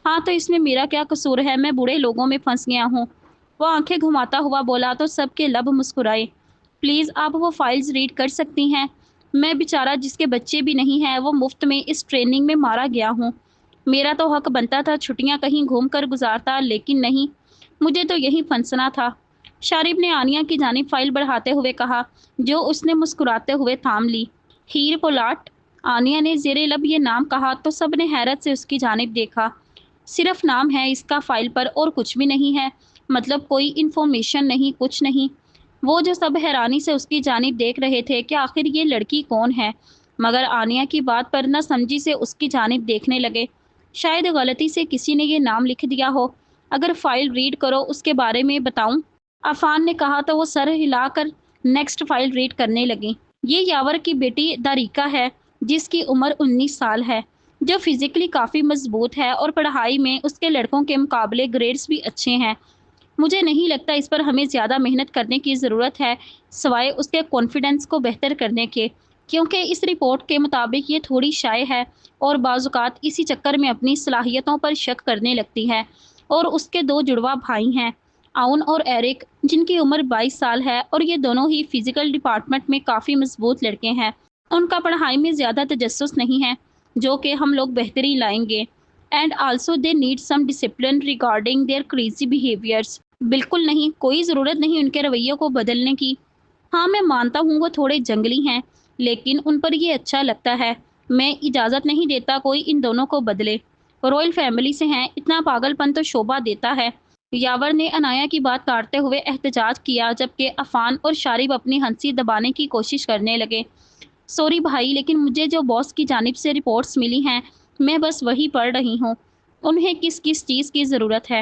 ہاں تو اس میں میرا کیا قصور ہے، میں بوڑھے لوگوں میں پھنس گیا ہوں، وہ آنکھیں گھماتا ہوا بولا تو سب کے لب مسکرائے۔ پلیز آپ وہ فائلز ریڈ کر سکتی ہیں، میں بیچارہ جس کے بچے بھی نہیں ہیں وہ مفت میں اس ٹریننگ میں مارا گیا ہوں، میرا تو حق بنتا تھا چھٹیاں کہیں گھوم کر گزارتا، لیکن نہیں، مجھے تو یہیں پھنسنا تھا۔ شارب نے آنیہ کی جانب فائل بڑھاتے ہوئے کہا، جو اس نے مسکراتے ہوئے تھام لی۔ ہیر پولاٹ، آنیہ نے زیر لب یہ نام کہا تو سب نے حیرت سے اس کی جانب دیکھا۔ صرف نام ہے اس کا فائل پر اور کچھ بھی نہیں ہے، مطلب کوئی انفارمیشن نہیں، کچھ نہیں۔ وہ جو سب حیرانی سے اس کی جانب دیکھ رہے تھے کہ آخر یہ لڑکی کون ہے، مگر آنیہ کی بات پر نہ سمجھی سے اس کی جانب دیکھنے لگے۔ شاید غلطی سے کسی نے یہ نام لکھ دیا ہو، اگر فائل ریڈ کرو اس کے بارے میں بتاؤں؟ عفان نے کہا تو وہ سر ہلا کر نیکسٹ فائل ریڈ کرنے لگی۔ یہ یاور کی بیٹی داریکا ہے جس کی عمر 19 سال ہے، جو فزیکلی کافی مضبوط ہے اور پڑھائی میں اس کے لڑکوں کے مقابلے گریڈز بھی اچھے ہیں۔ مجھے نہیں لگتا اس پر ہمیں زیادہ محنت کرنے کی ضرورت ہے سوائے اس کے کانفیڈنس کو بہتر کرنے کے، کیونکہ اس رپورٹ کے مطابق یہ تھوڑی شائع ہے اور بعض اوقات اسی چکر میں اپنی صلاحیتوں پر شک کرنے لگتی ہے۔ اور اس کے 2 جڑواں بھائی ہیں، آؤن اور ایرک، جن کی عمر 22 سال ہے اور یہ دونوں ہی فزیکل ڈپارٹمنٹ میں کافی مضبوط لڑکے ہیں۔ ان کا پڑھائی میں زیادہ تجسس نہیں ہے جو کہ ہم لوگ بہتری لائیں گے، and also they need some discipline regarding their crazy behaviours. بالکل نہیں، کوئی ضرورت نہیں ان کے رویوں کو بدلنے کی۔ ہاں میں مانتا ہوں وہ تھوڑے جنگلی ہیں، لیکن ان پر یہ اچھا لگتا ہے، میں اجازت نہیں دیتا کوئی ان دونوں کو بدلے، رائل فیملی سے ہیں، اتنا پاگل پن تو شوبھا دیتا ہے۔ یاور نے انایا کی بات کاٹتے ہوئے احتجاج کیا، جبکہ عفان اور شارب اپنی ہنسی دبانے کی کوشش کرنے لگے۔ سوری بھائی، لیکن مجھے جو باس کی جانب سے رپورٹس ملی ہیں میں بس وہی پڑھ رہی ہوں، انہیں کس کس چیز کی ضرورت ہے؟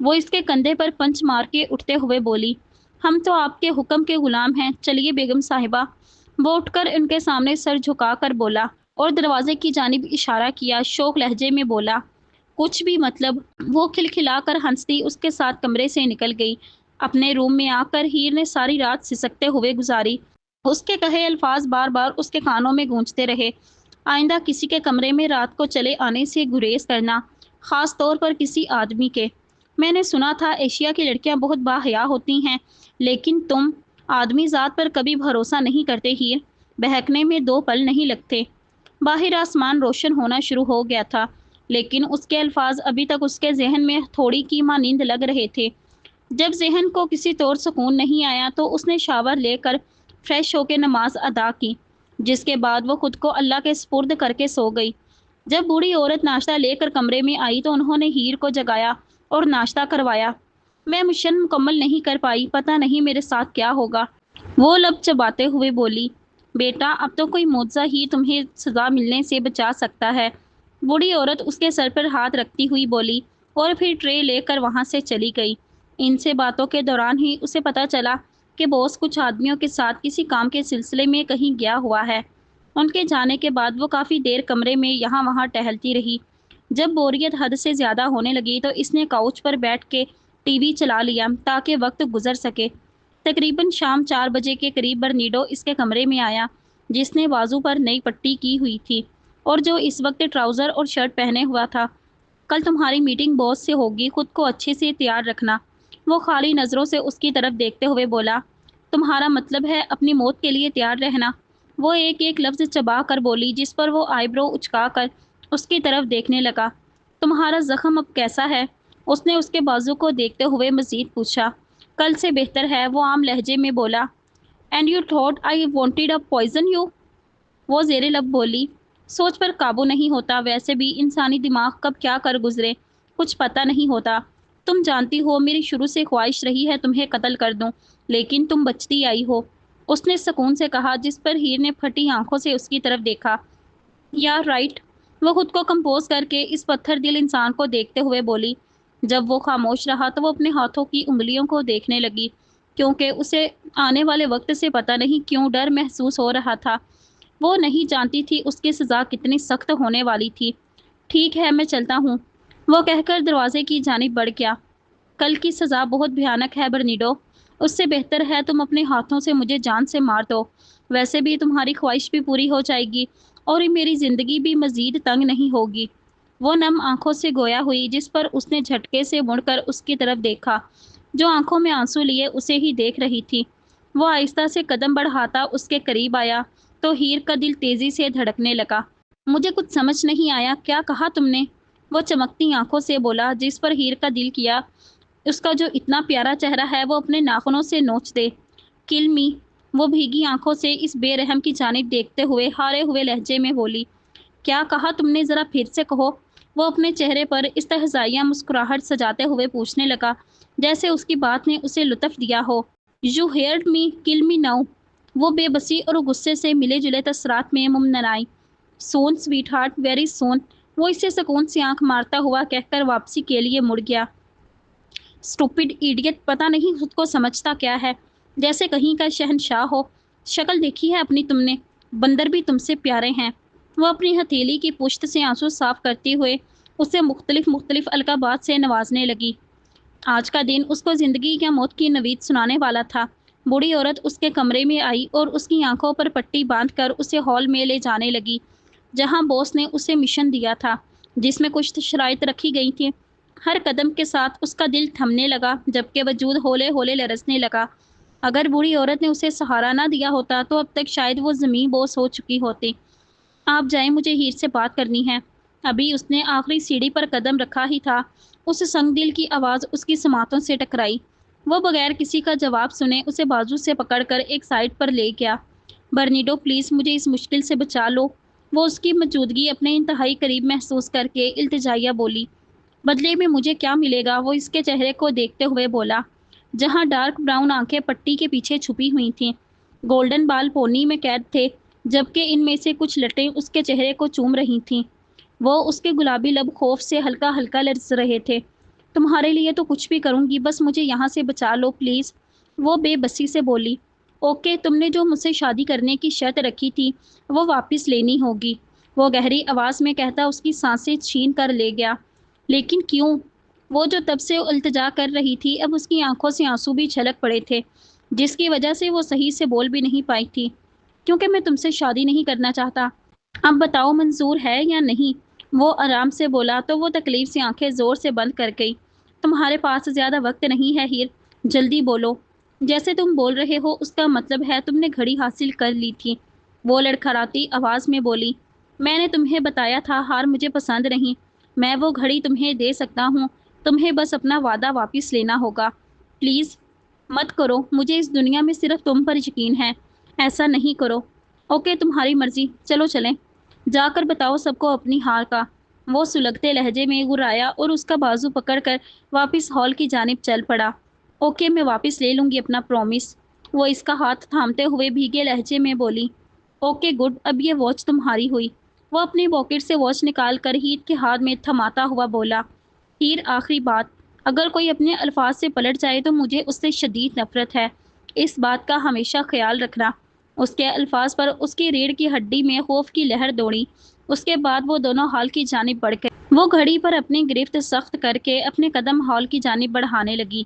وہ اس کے کندھے پر پنچ مار کے اٹھتے ہوئے بولی، ہم تو آپ کے حکم کے غلام ہیں، چلیے بیگم صاحبہ۔ وہ اٹھ کر ان کے سامنے سر جھکا کر بولا اور دروازے کی جانب اشارہ کیا، شوق لہجے میں بولا، کچھ بھی مطلب؟ وہ کھلکھلا کر ہنستی اس کے ساتھ کمرے سے نکل گئی۔ اپنے روم میں آ کر ہیر نے ساری رات سسکتے ہوئے گزاری۔ اس کے کہے الفاظ بار بار اس کے کانوں میں گونجتے رہے، آئندہ کسی کے کمرے میں رات کو چلے آنے سے گریز کرنا، خاص طور پر کسی آدمی کے۔ میں نے سنا تھا ایشیا کی لڑکیاں بہت باحیا ہوتی ہیں، لیکن تم آدمی ذات پر کبھی بھروسہ نہیں کرتے ہیر، بہکنے میں 2 پل نہیں لگتے۔ باہر آسمان روشن ہونا شروع ہو گیا تھا، لیکن اس کے الفاظ ابھی تک اس کے ذہن میں تھوڑی کی مانند لگ رہے تھے۔ جب ذہن کو کسی طور سکون نہیں آیا تو اس نے شاور لے کر فریش ہو کے نماز ادا کی، جس کے بعد وہ خود کو اللہ کے سپرد کر کے سو گئی۔ جب بوڑھی عورت ناشتہ لے کر کمرے میں آئی تو انہوں نے ہیر کو جگایا اور ناشتہ کروایا۔ میں مشن مکمل نہیں کر پائی، پتہ نہیں میرے ساتھ کیا ہوگا۔ وہ لب چباتے ہوئے بولی، بیٹا اب تو کوئی معجزہ ہی تمہیں سزا ملنے سے بچا سکتا ہے۔ بوڑھی عورت اس کے سر پر ہاتھ رکھتی ہوئی بولی اور پھر ٹرے لے کر وہاں سے چلی گئی۔ ان سے باتوں کے دوران ہی اسے پتہ چلا کہ باس کچھ آدمیوں کے ساتھ کسی کام کے سلسلے میں کہیں گیا ہوا ہے۔ ان کے جانے کے بعد وہ کافی دیر کمرے میں یہاں وہاں ٹہلتی رہی۔ جب بوریت حد سے زیادہ ہونے لگی تو اس نے کاؤچ پر بیٹھ کے ٹی وی چلا لیا تاکہ وقت گزر سکے۔ تقریباً شام 4 بجے کے قریب برنیڈو اس کے کمرے میں آیا، جس نے بازو پر نئی پٹی کی ہوئی تھی اور جو اس وقت ٹراؤزر اور شرٹ پہنے ہوا تھا۔ کل تمہاری میٹنگ باس سے ہوگی، خود کو اچھے سے تیار رکھنا۔ وہ خالی نظروں سے اس کی طرف دیکھتے ہوئے بولا، تمہارا مطلب ہے اپنی موت کے لیے تیار رہنا؟ وہ ایک ایک لفظ چبا کر بولی، جس پر وہ آئی برو اچکا کر اس کی طرف دیکھنے لگا۔ تمہارا زخم اب کیسا ہے؟ اس نے اس کے بازو کو دیکھتے ہوئے مزید پوچھا۔ کل سے بہتر ہے، وہ عام لہجے میں بولا۔ And you thought I wanted to poison you? وہ زیر لب بولی، سوچ پر قابو نہیں ہوتا، ویسے بھی انسانی دماغ کب کیا کر گزرے کچھ پتہ نہیں ہوتا۔ تم جانتی ہو میری شروع سے خواہش رہی ہے تمہیں قتل کر دوں، لیکن تم بچتی آئی ہو، اس نے سکون سے کہا، جس پر ہیر نے پھٹی آنکھوں سے اس کی طرف دیکھا۔ یا رائٹ، وہ خود کو کمپوز کر کے اس پتھر دل انسان کو دیکھتے ہوئے بولی۔ جب وہ خاموش رہا تو وہ اپنے ہاتھوں کی انگلیوں کو دیکھنے لگی، کیونکہ اسے آنے والے وقت سے پتہ نہیں کیوں ڈر محسوس ہو رہا تھا۔ وہ نہیں جانتی تھی اس کی سزا کتنی سخت ہونے والی تھی۔ ٹھیک ہے میں چلتا ہوں، وہ کہہ کر دروازے کی جانب بڑھ گیا۔ کل کی سزا بہت بھیانک ہے برنیڈو، اس سے بہتر ہے تم اپنے ہاتھوں سے مجھے جان سے مار دو، ویسے بھی تمہاری خواہش بھی پوری ہو جائے گی اور میری زندگی بھی مزید تنگ نہیں ہوگی۔ وہ نم آنکھوں سے گویا ہوئی، جس پر اس نے جھٹکے سے مڑ کر اس کی طرف دیکھا، جو آنکھوں میں آنسو لیے اسے ہی دیکھ رہی تھی۔ وہ آہستہ سے قدم بڑھاتا اس کے قریب آیا تو ہیر کا دل تیزی سے دھڑکنے لگا۔ مجھے کچھ سمجھ نہیں آیا، کیا کہا تم نے؟ وہ چمکتی آنکھوں سے بولا، جس پر ہیر کا دل کیا اس کا جو اتنا پیارا چہرہ ہے وہ اپنے ناخنوں سے نوچ دے۔ کل می، وہ بھیگی آنکھوں سے اس بے رحم کی جانب دیکھتے ہوئے ہارے ہوئے لہجے میں بولی۔ کیا کہا تم نے؟ ذرا پھر سے کہو، وہ اپنے چہرے پر استہزائیہ مسکراہٹ سجاتے ہوئے پوچھنے لگا، جیسے اس کی بات نے اسے لطف دیا ہو۔ یو ہیئرڈ می، کل می ناؤ، وہ بے بسی اور غصے سے ملے جلے تاثرات میں ممننائی۔ سون سویٹ ہارٹ، ویری سون، وہ اسے سکون سے آنکھ مارتا ہوا کہہ کر واپسی کے لیے مڑ گیا۔ اسٹوپڈ ایڈیٹ، پتہ نہیں خود کو سمجھتا کیا ہے، جیسے کہیں کا شہنشاہ ہو۔ شکل دیکھی ہے اپنی تم نے؟ بندر بھی تم سے پیارے ہیں۔ وہ اپنی ہتھیلی کی پشت سے آنسو صاف کرتے ہوئے اسے مختلف القابات سے نوازنے لگی۔ آج کا دن اس کو زندگی یا موت کی نوید سنانے والا تھا۔ بوڑھی عورت اس کے کمرے میں آئی اور اس کی آنکھوں پر پٹی باندھ کر اسے ہال میں لے جانے لگی، جہاں باس نے اسے مشن دیا تھا، جس میں کچھ شرائط رکھی گئی تھیں۔ ہر قدم کے ساتھ اس کا دل تھمنے لگا، جبکہ وجود ہولے ہولے لرزنے لگا۔ اگر بوڑھی عورت نے اسے سہارا نہ دیا ہوتا تو اب تک شاید وہ زمین بوس ہو چکی ہوتی۔ آپ جائیں، مجھے ہیر سے بات کرنی ہے۔ ابھی اس نے آخری سیڑھی پر قدم رکھا ہی تھا، اس سنگ دل کی آواز اس کی سماعتوں سے ٹکرائی۔ وہ بغیر کسی کا جواب سنے اسے بازو سے پکڑ کر ایک سائڈ پر لے گیا۔ برنیڈو پلیز مجھے اس مشکل سے بچا لو، وہ اس کی موجودگی اپنے انتہائی قریب محسوس کر کے التجائیہ بولی۔ بدلے میں مجھے کیا ملے گا؟ وہ اس کے چہرے کو دیکھتے ہوئے بولا، جہاں ڈارک براؤن آنکھیں پٹی کے پیچھے چھپی ہوئی تھیں۔ گولڈن بال پونی میں قید تھے، جبکہ ان میں سے کچھ لٹیں اس کے چہرے کو چوم رہی تھیں۔ وہ اس کے گلابی لب خوف سے ہلکا ہلکا لرز رہے تھے۔ تمہارے لیے تو کچھ بھی کروں گی، بس مجھے یہاں سے بچا لو پلیز، وہ بے بسی سے بولی۔ اوکے، تم نے جو مجھ سے شادی کرنے کی شرط رکھی تھی وہ واپس لینی ہوگی، وہ گہری آواز میں کہتا اس کی سانسیں چھین کر لے گیا۔ لیکن کیوں؟ وہ جو تب سے التجا کر رہی تھی، اب اس کی آنکھوں سے آنسو بھی چھلک پڑے تھے، جس کی وجہ سے وہ صحیح سے بول بھی نہیں پائی تھی۔ کیونکہ میں تم سے شادی نہیں کرنا چاہتا۔ اب بتاؤ منظور ہے یا نہیں؟ وہ آرام سے بولا تو وہ تکلیف سے آنکھیں زور سے بند کر گئی۔ تمہارے پاس زیادہ وقت نہیں ہے ہیر، جلدی بولو۔ جیسے تم بول رہے ہو اس کا مطلب ہے تم نے گھڑی حاصل کر لی تھی، وہ لڑکھڑاتی آواز میں بولی۔ میں نے تمہیں بتایا تھا ہار مجھے پسند نہیں، میں وہ گھڑی تمہیں دے سکتا ہوں، تمہیں بس اپنا وعدہ واپس لینا ہوگا۔ پلیز مت کرو، مجھے اس دنیا میں صرف تم پر یقین ہے، ایسا نہیں کرو۔ اوکے تمہاری مرضی، چلو چلیں، جا کر بتاؤ سب کو اپنی ہار کا۔ وہ سلگتے لہجے میں گرایا اور اس کا بازو پکڑ کر واپس ہال کی جانب چل پڑا۔ اوکے میں واپس لے لوں گی اپنا پرومس، وہ اس کا ہاتھ تھامتے ہوئے بھیگے لہجے میں بولی۔ اوکے گڈ، اب یہ واچ تمہاری ہوئی، وہ اپنی پاکٹ سے واچ نکال کر ہیر کے ہاتھ میں تھماتا ہوا بولا۔ ہیر آخری بات، اگر کوئی اپنے الفاظ سے پلٹ جائے تو مجھے اس سے شدید نفرت ہے، اس بات کا ہمیشہ خیال رکھنا۔ اس کے الفاظ پر اس کی ریڑھ کی ہڈی میں خوف کی لہر دوڑی۔ اس کے بعد وہ دونوں ہال کی جانب بڑھ گئے۔ وہ گھڑی پر اپنی گرفت سخت کر کے اپنے قدم ہال کی جانب بڑھانے لگی۔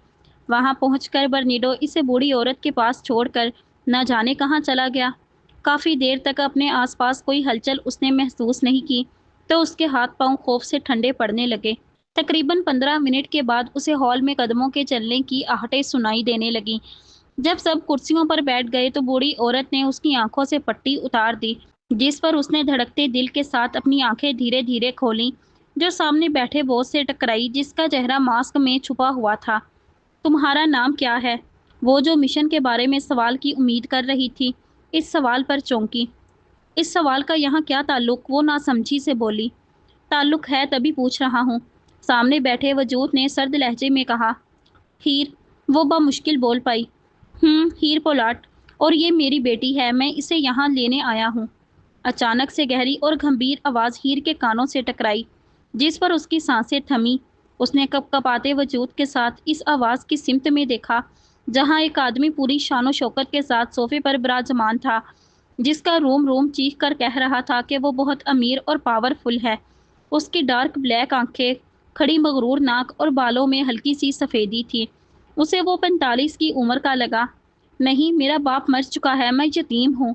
وہاں پہنچ کر برنیڈو اسے بوڑھی عورت کے پاس چھوڑ کر نہ جانے کہاں چلا گیا۔ کافی دیر تک اپنے آس پاس کوئی ہلچل اس نے محسوس نہیں کی تو اس کے ہاتھ پاؤں خوف سے ٹھنڈے پڑنے لگے۔ تقریباً 15 منٹ کے بعد اسے ہال میں قدموں کے چلنے کی آہٹیں سنائی دینے لگیں۔ جب سب کرسیوں پر بیٹھ گئے تو بوڑھی عورت نے اس کی آنکھوں سے پٹی اتار دی، جس پر اس نے دھڑکتے دل کے ساتھ اپنی آنکھیں دھیرے دھیرے کھولیں، جو سامنے بیٹھے باس سے ٹکرائی جس کا چہرہ ماسک میں چھپا ہوا تھا۔ تمہارا نام کیا ہے؟ وہ جو مشن کے بارے میں سوال کی امید کر رہی تھی، اس سوال پر چونکی۔ اس سوال کا یہاں کیا تعلق؟ وہ ناسمجھی سے بولی۔ تعلق ہے تبھی پوچھ رہا ہوں، سامنے بیٹھے وجود نے سرد لہجے میں کہا۔ ہیر، وہ بمشکل بول پائی۔ ہیر پولاٹ، اور یہ میری بیٹی ہے، میں اسے یہاں لینے آیا ہوں۔ اچانک سے گہری اور گھمبیر آواز ہیر کے کانوں سے ٹکرائی، جس پر اس کی سانسیں تھمی۔ اس نے کپ کپاتے وجود کے ساتھ اس آواز کی سمت میں دیکھا، جہاں ایک آدمی پوری شان و شوکت کے ساتھ صوفے پر براجمان تھا، جس کا روم روم چیخ کر کہہ رہا تھا کہ وہ بہت امیر اور پاورفل ہے۔ اس کی ڈارک بلیک آنکھیں، کھڑی مغرور ناک اور بالوں میں ہلکی سی سفیدی تھی۔ اسے وہ 45 کی عمر کا لگا۔ نہیں، میرا باپ مر چکا ہے، میں یتیم ہوں،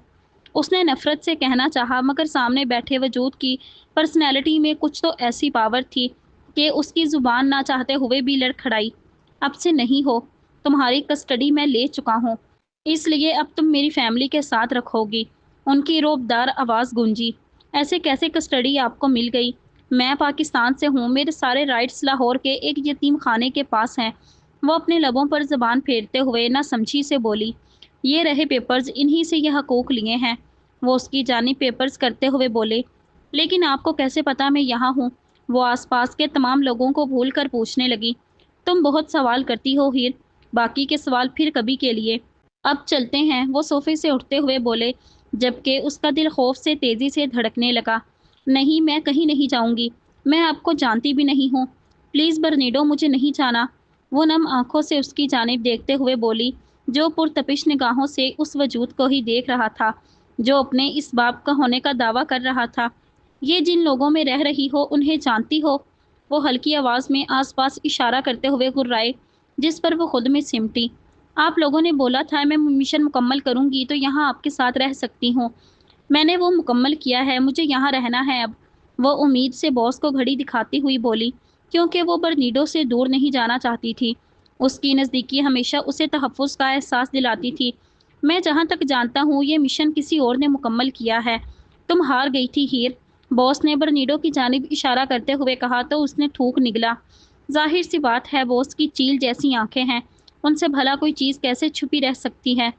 اس نے نفرت سے کہنا چاہا، مگر سامنے بیٹھے وجود کی پرسنالٹی میں کچھ تو ایسی پاور تھی کہ اس کی زبان نہ چاہتے ہوئے بھی لڑکھڑائی۔ اب سے نہیں ہو، تمہاری کسٹڈی میں لے چکا ہوں، اس لیے اب تم میری فیملی کے ساتھ رکھو گی۔ ان کی روبدار آواز گونجی۔ ایسے کیسے کسٹڈی آپ کو مل گئی؟ میں پاکستان سے ہوں، میرے سارے رائٹس لاہور کے ایک یتیم خانے کے پاس ہیں، وہ اپنے لبوں پر زبان پھیرتے ہوئے نہ سمجھی سے بولی۔ یہ رہے پیپرز، انہی سے یہ حقوق لیے ہیں، وہ اس کی جانب پیپرز کرتے ہوئے بولے۔ لیکن آپ کو کیسے پتا میں یہاں ہوں؟ وہ آس پاس کے تمام لوگوں کو بھول کر پوچھنے لگی۔ تم بہت سوال کرتی ہو ہیر، باقی کے سوال پھر کبھی کے لیے، اب چلتے ہیں، وہ صوفے سے اٹھتے ہوئے بولے، جبکہ اس کا دل خوف سے تیزی سے دھڑکنے لگا۔ نہیں، میں کہیں نہیں جاؤں گی، میں آپ کو جانتی بھی نہیں ہوں، پلیز برنیڈو مجھے نہیں جانا، وہ نم آنکھوں سے اس کی جانب دیکھتے ہوئے بولی، جو پرتپش نگاہوں سے اس وجود کو ہی دیکھ رہا تھا جو اپنے اس باپ کا ہونے کا دعویٰ کر رہا تھا۔ یہ جن لوگوں میں رہ رہی ہو انہیں جانتی ہو؟ وہ ہلکی آواز میں آس پاس اشارہ کرتے ہوئے گرائے، جس پر وہ خود میں سمٹی۔ آپ لوگوں نے بولا تھا میں مشن مکمل کروں گی تو یہاں آپ کے ساتھ رہ سکتی ہوں، میں نے وہ مکمل کیا ہے، مجھے یہاں رہنا ہے اب، وہ امید سے باس کو گھڑی دکھاتی ہوئی بولی، کیونکہ وہ برنیڈو سے دور نہیں جانا چاہتی تھی۔ اس کی نزدیکی ہمیشہ اسے تحفظ کا احساس دلاتی تھی۔ میں جہاں تک جانتا ہوں یہ مشن کسی اور نے مکمل کیا ہے، تم ہار گئی تھی ہیر، باس نے برنیڈو کی جانب اشارہ کرتے ہوئے کہا تو اس نے تھوک نگلا۔ ظاہر سی بات ہے، باس کی چیل جیسی آنکھیں ہیں، ان سے بھلا کوئی چیز کیسے چھپی رہ سکتی ہے،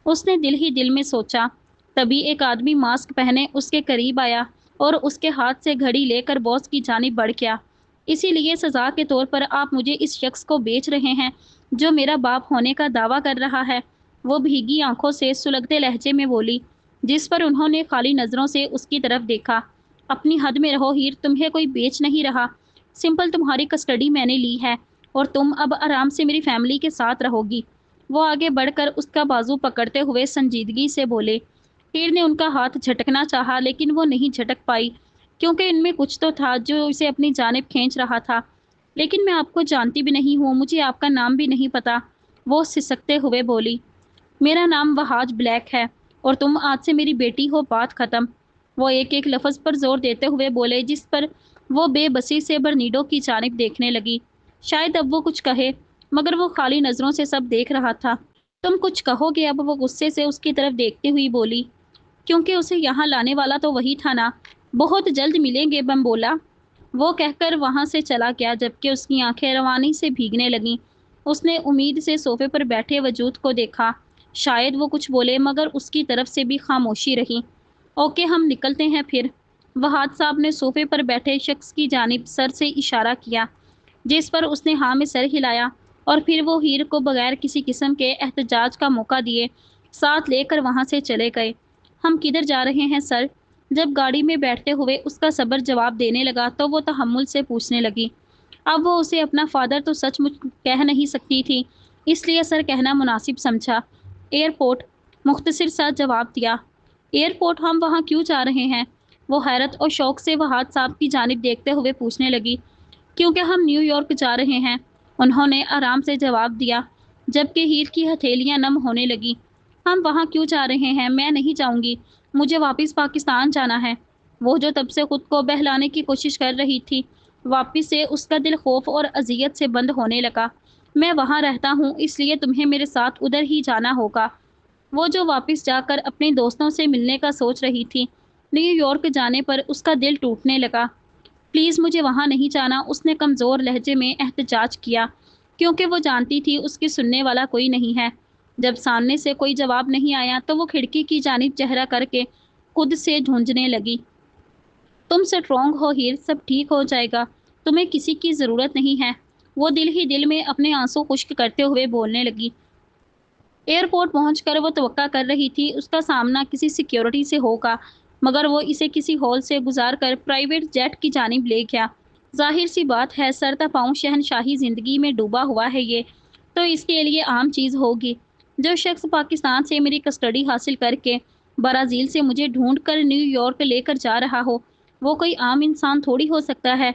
اس نے دل ہی دل میں سوچا۔ تبھی ایک آدمی ماسک پہنے اس کے قریب آیا اور اس کے ہاتھ سے گھڑی لے کر باس کی جانب بڑھ گیا۔ اسی لیے سزا کے طور پر آپ مجھے اس شخص کو بیچ رہے ہیں جو میرا باپ ہونے کا دعویٰ کر رہا ہے، وہ بھیگی آنکھوں سے سلگتے لہجے میں بولی، جس پر انہوں نے خالی نظروں سے اس کی طرف دیکھا۔ اپنی حد میں رہو ہیر، تمہیں کوئی بیچ نہیں رہا، سمپل تمہاری کسٹڈی میں نے لی ہے اور تم اب آرام سے میری فیملی کے ساتھ رہو گی۔ وہ آگے بڑھ کر اس کا بازو پکڑتے ہوئے سنجیدگی سے بولے۔ ہیر نے ان کا ہاتھ جھٹکنا چاہا لیکن وہ نہیں جھٹک پائی کیونکہ ان میں کچھ تو تھا جو اسے اپنی جانب کھینچ رہا تھا۔ لیکن میں آپ کو جانتی بھی نہیں ہوں، مجھے آپ کا نام بھی نہیں پتا، وہ سسکتے ہوئے بولی۔ میرا نام وہاج بلیک ہے اور تم آج سے میری بیٹی ہو، بات ختم۔ وہ ایک ایک لفظ پر زور دیتے ہوئے بولے جس پر وہ بے بسی سے برنیڈو کی جانب دیکھنے لگی۔ شاید اب وہ کچھ کہے مگر وہ خالی نظروں سے سب دیکھ رہا تھا۔ تم کچھ کہو گے؟ اب وہ غصے سے اس کی طرف دیکھتے ہوئی بولی۔ کیونکہ اسے یہاں لانے والا تو وہی تھا نا، بہت جلد ملیں گے، بم بولا۔ وہ کہہ کر وہاں سے چلا گیا جبکہ اس کی آنکھیں روانی سے بھیگنے لگیں۔ اس نے امید سے صوفے پر بیٹھے وجود کو دیکھا، شاید وہ کچھ بولے مگر اس کی طرف سے بھی خاموشی رہی۔ اوکے، ہم نکلتے ہیں پھر۔ وہاج صاحب نے صوفے پر بیٹھے شخص کی جانب سر سے اشارہ کیا جس پر اس نے ہاں میں سر ہلایا اور پھر وہ ہیر کو بغیر کسی قسم کے احتجاج کا موقع دیے ساتھ لے کر وہاں سے چلے گئے۔ ہم کدھر جا رہے ہیں سر؟ جب گاڑی میں بیٹھتے ہوئے اس کا صبر جواب دینے لگا تو وہ تحمل سے پوچھنے لگی۔ اب وہ اسے اپنا فادر تو سچ مچ کہہ نہیں سکتی تھی، اس لیے سر کہنا مناسب سمجھا۔ ایئرپورٹ، مختصر سا جواب دیا۔ ایئرپورٹ؟ ہم وہاں کیوں جا رہے ہیں؟ وہ حیرت اور شوق سے وہاج صاحب کی جانب دیکھتے ہوئے پوچھنے لگی۔ کیونکہ ہم نیو یارک جا رہے ہیں، انہوں نے آرام سے جواب دیا جبکہ ہیر کی ہتھیلیاں نم ہونے لگی۔ ہم وہاں کیوں جا رہے ہیں؟ میں نہیں جاؤں گی، مجھے واپس پاکستان جانا ہے۔ وہ جو تب سے خود کو بہلانے کی کوشش کر رہی تھی، واپس سے اس کا دل خوف اور اذیت سے بند ہونے لگا۔ میں وہاں رہتا ہوں اس لیے تمہیں میرے ساتھ ادھر ہی جانا ہوگا۔ وہ جو واپس جا کر اپنے دوستوں سے ملنے کا سوچ رہی تھی، نیو یارک جانے پر اس کا دل ٹوٹنے لگا۔ پلیز مجھے وہاں نہیں جانا، اس نے کمزور لہجے میں احتجاج کیا کیونکہ وہ جانتی تھی اس کی سننے والا کوئی نہیں ہے۔ جب سامنے سے کوئی جواب نہیں آیا تو وہ کھڑکی کی جانب چہرہ کر کے خود سے جھنجھنے لگی۔ تم سٹرونگ ہو ہیر، سب ٹھیک ہو جائے گا، تمہیں کسی کی ضرورت نہیں ہے، وہ دل ہی دل میں اپنے آنسو خشک کرتے ہوئے بولنے لگی۔ ایئرپورٹ پہنچ کر وہ توقع کر رہی تھی اس کا سامنا کسی سیکیورٹی سے ہوگا مگر وہ اسے کسی ہال سے گزار کر پرائیویٹ جیٹ کی جانب لے گیا۔ ظاہر سی بات ہے، سر تا پاؤں شہنشاہی زندگی میں ڈوبا ہوا ہے یہ تو اس کے لیے عام چیز ہوگی۔ جو شخص پاکستان سے میری کسٹڈی حاصل کر کے برازیل سے مجھے ڈھونڈ کر نیو یارک لے کر جا رہا ہو وہ کوئی عام انسان تھوڑی ہو سکتا ہے۔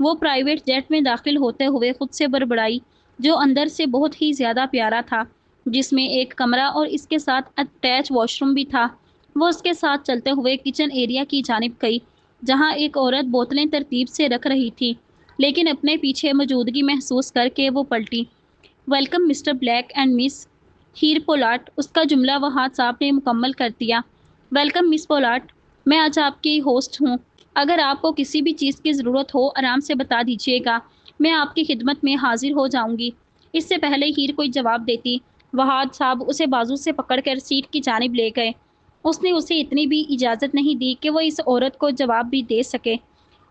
وہ پرائیویٹ جیٹ میں داخل ہوتے ہوئے خود سے بڑبڑائی جو اندر سے بہت ہی زیادہ پیارا تھا، جس میں ایک کمرہ اور اس کے ساتھ اٹیچ واش روم بھی تھا۔ وہ اس کے ساتھ چلتے ہوئے کچن ایریا کی جانب گئی جہاں ایک عورت بوتلیں ترتیب سے رکھ رہی تھی لیکن اپنے پیچھے موجودگی محسوس کر کے وہ پلٹی۔ Welcome mister black and miss ہیر پولاٹ، اس کا جملہ وہاج صاحب نے مکمل کر دیا۔ ویلکم مس پولاٹ، میں آج آپ کی ہوسٹ ہوں، اگر آپ کو کسی بھی چیز کی ضرورت ہو آرام سے بتا دیجیے گا، میں آپ کی خدمت میں حاضر ہو جاؤں گی۔ اس سے پہلے ہیر کوئی جواب دیتی وہاج صاحب اسے بازو سے پکڑ کر سیٹ کی جانب لے گئے۔ اس نے اسے اتنی بھی اجازت نہیں دی کہ وہ اس عورت کو جواب بھی دے سکے۔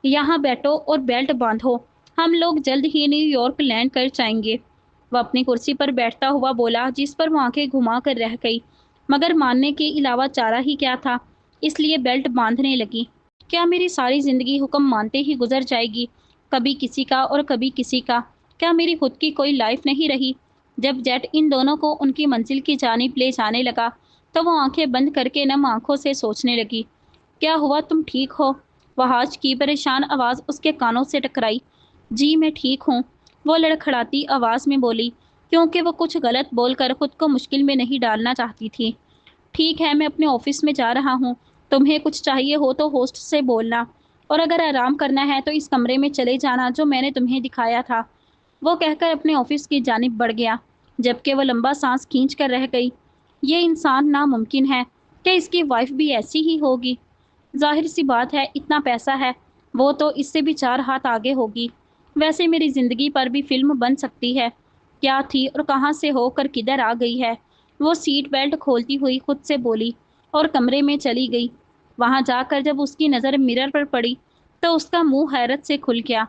یہاں بیٹھو اور بیلٹ باندھو، ہم لوگ جلد ہی نیو یارک لینڈ کر جائیں گے۔ وہ اپنی کرسی پر بیٹھتا ہوا بولا جس پر وہ آنکھیں گھما کر رہ گئی مگر ماننے کے علاوہ چارہ ہی کیا تھا، اس لیے بیلٹ باندھنے لگی۔ کیا میری ساری زندگی حکم مانتے ہی گزر جائے گی، کبھی کسی کا اور کبھی کسی کا؟ کیا میری خود کی کوئی لائف نہیں رہی؟ جب جیٹ ان دونوں کو ان کی منزل کی جانب لے جانے لگا تو وہ آنکھیں بند کر کے نم آنکھوں سے سوچنے لگی۔ کیا ہوا، تم ٹھیک ہو؟ وہاج کی پریشان آواز اس کے کانوں سے ٹکرائی۔ جی میں ٹھیک ہوں، وہ لڑکھڑاتی آواز میں بولی کیونکہ وہ کچھ غلط بول کر خود کو مشکل میں نہیں ڈالنا چاہتی تھی۔ ٹھیک ہے، میں اپنے آفس میں جا رہا ہوں، تمہیں کچھ چاہیے ہو تو ہوسٹ سے بولنا اور اگر آرام کرنا ہے تو اس کمرے میں چلے جانا جو میں نے تمہیں دکھایا تھا۔ وہ کہہ کر اپنے آفس کی جانب بڑھ گیا جبکہ وہ لمبا سانس کھینچ کر رہ گئی۔ یہ انسان ناممکن ہے کہ اس کی وائف بھی ایسی ہی ہوگی۔ ظاہر سی بات ہے، اتنا پیسہ ہے، وہ تو اس سے بھی 4 ہاتھ آگے ہوگی۔ ویسے میری زندگی پر بھی فلم بن سکتی ہے، کیا تھی اور کہاں سے ہو کر کدھر آ گئی ہے۔ وہ سیٹ بیلٹ کھولتی ہوئی خود سے بولی اور کمرے میں چلی گئی۔ وہاں جا کر جب اس کی نظر مرر پر پڑی تو اس کا منہ حیرت سے کھل گیا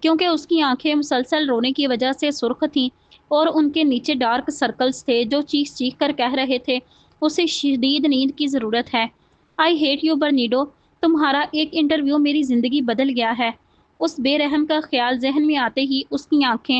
کیونکہ اس کی آنکھیں مسلسل رونے کی وجہ سے سرخ تھیں اور ان کے نیچے ڈارک سرکلز تھے جو چیخ چیخ کر کہہ رہے تھے اسے شدید نیند کی ضرورت ہے۔ آئی ہیٹ یو برنیڈو، تمہارا ایک انٹرویو میری زندگی بدل گیا ہے۔ اس بے رحم کا خیال ذہن میں آتے ہی اس کی آنکھیں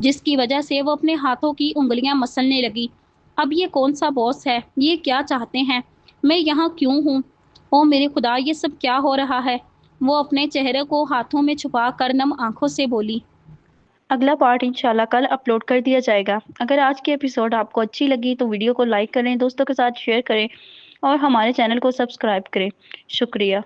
جس کی وجہ سے وہ اپنے ہاتھوں کی انگلیاں مسلنے لگی۔ اب یہ کون سا باس ہے؟ یہ کیا چاہتے ہیں؟ میں یہاں کیوں ہوں؟ او میرے خدا، یہ سب کیا ہو رہا ہے؟ وہ اپنے چہرے کو ہاتھوں میں چھپا کر نم آنکھوں سے بولی۔ اگلا پارٹ انشاءاللہ کل اپلوڈ کر دیا جائے گا۔ اگر آج کی ایپیسوڈ آپ کو اچھی لگی تو ویڈیو کو لائک کریں، دوستوں کے ساتھ شیئر کریں اور ہمارے چینل کو سبسکرائب کریں۔ شکریہ۔